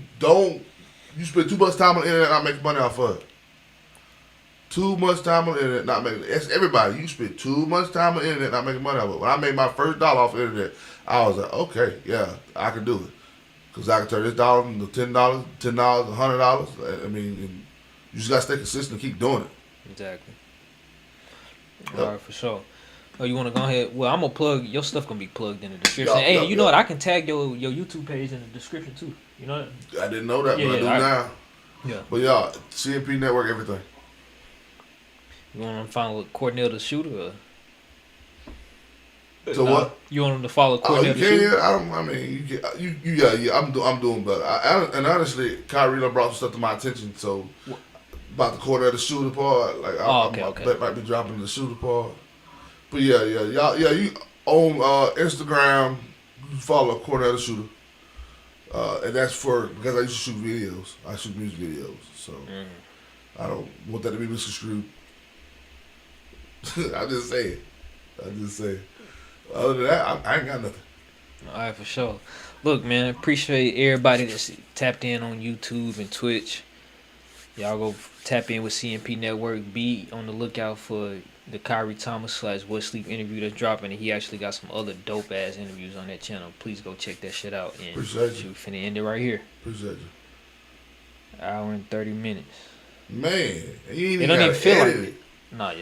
spend too much time on the internet not making money off of it. Too much time on the internet not making it. That's everybody. You spend too much time on the internet not making money off of it. When I made my first dollar off the internet, I was like, okay, yeah, I can do it. Because I can turn this dollar into $10, $100. I mean, you just got to stay consistent and keep doing it. Exactly. Yep. All right, for sure. Oh, you want to go ahead? Well, I'm going to plug, your stuff going to be plugged in the description. Hey, you know what? I can tag your YouTube page in the description, too. You know that? I didn't know that, but I do now. Yeah. But y'all, C&P Network, everything. You want to find Cornell the shooter? Or? So what? You want him to follow Oh, Cornell you the can't. shooter? Yeah, I don't. I mean, yeah. I'm doing better. And honestly, Kyrie done brought some stuff to my attention. So about the Cornell the shooter part, like Oh, I okay, okay. might be dropping the shooter part. But y'all, you on Instagram, you follow Cornell the shooter, and that's for because I used to shoot videos. I shoot music videos, so I don't want that to be misconstrued. I just say it. I just say it. Other than that, I ain't got nothing. All right, for sure. Look, man, appreciate everybody that's tapped in on YouTube and Twitch. Y'all go tap in with C&P Network. Be on the lookout for the Kyrie Thomas / What Sleep interview that's dropping. And he actually got some other dope ass interviews on that channel. Please go check that shit out. And Appreciate you. we finna end it right here. Appreciate you. Hour and 30 minutes. Man, you ain't It don't even feel like edit it. Nah, y'all.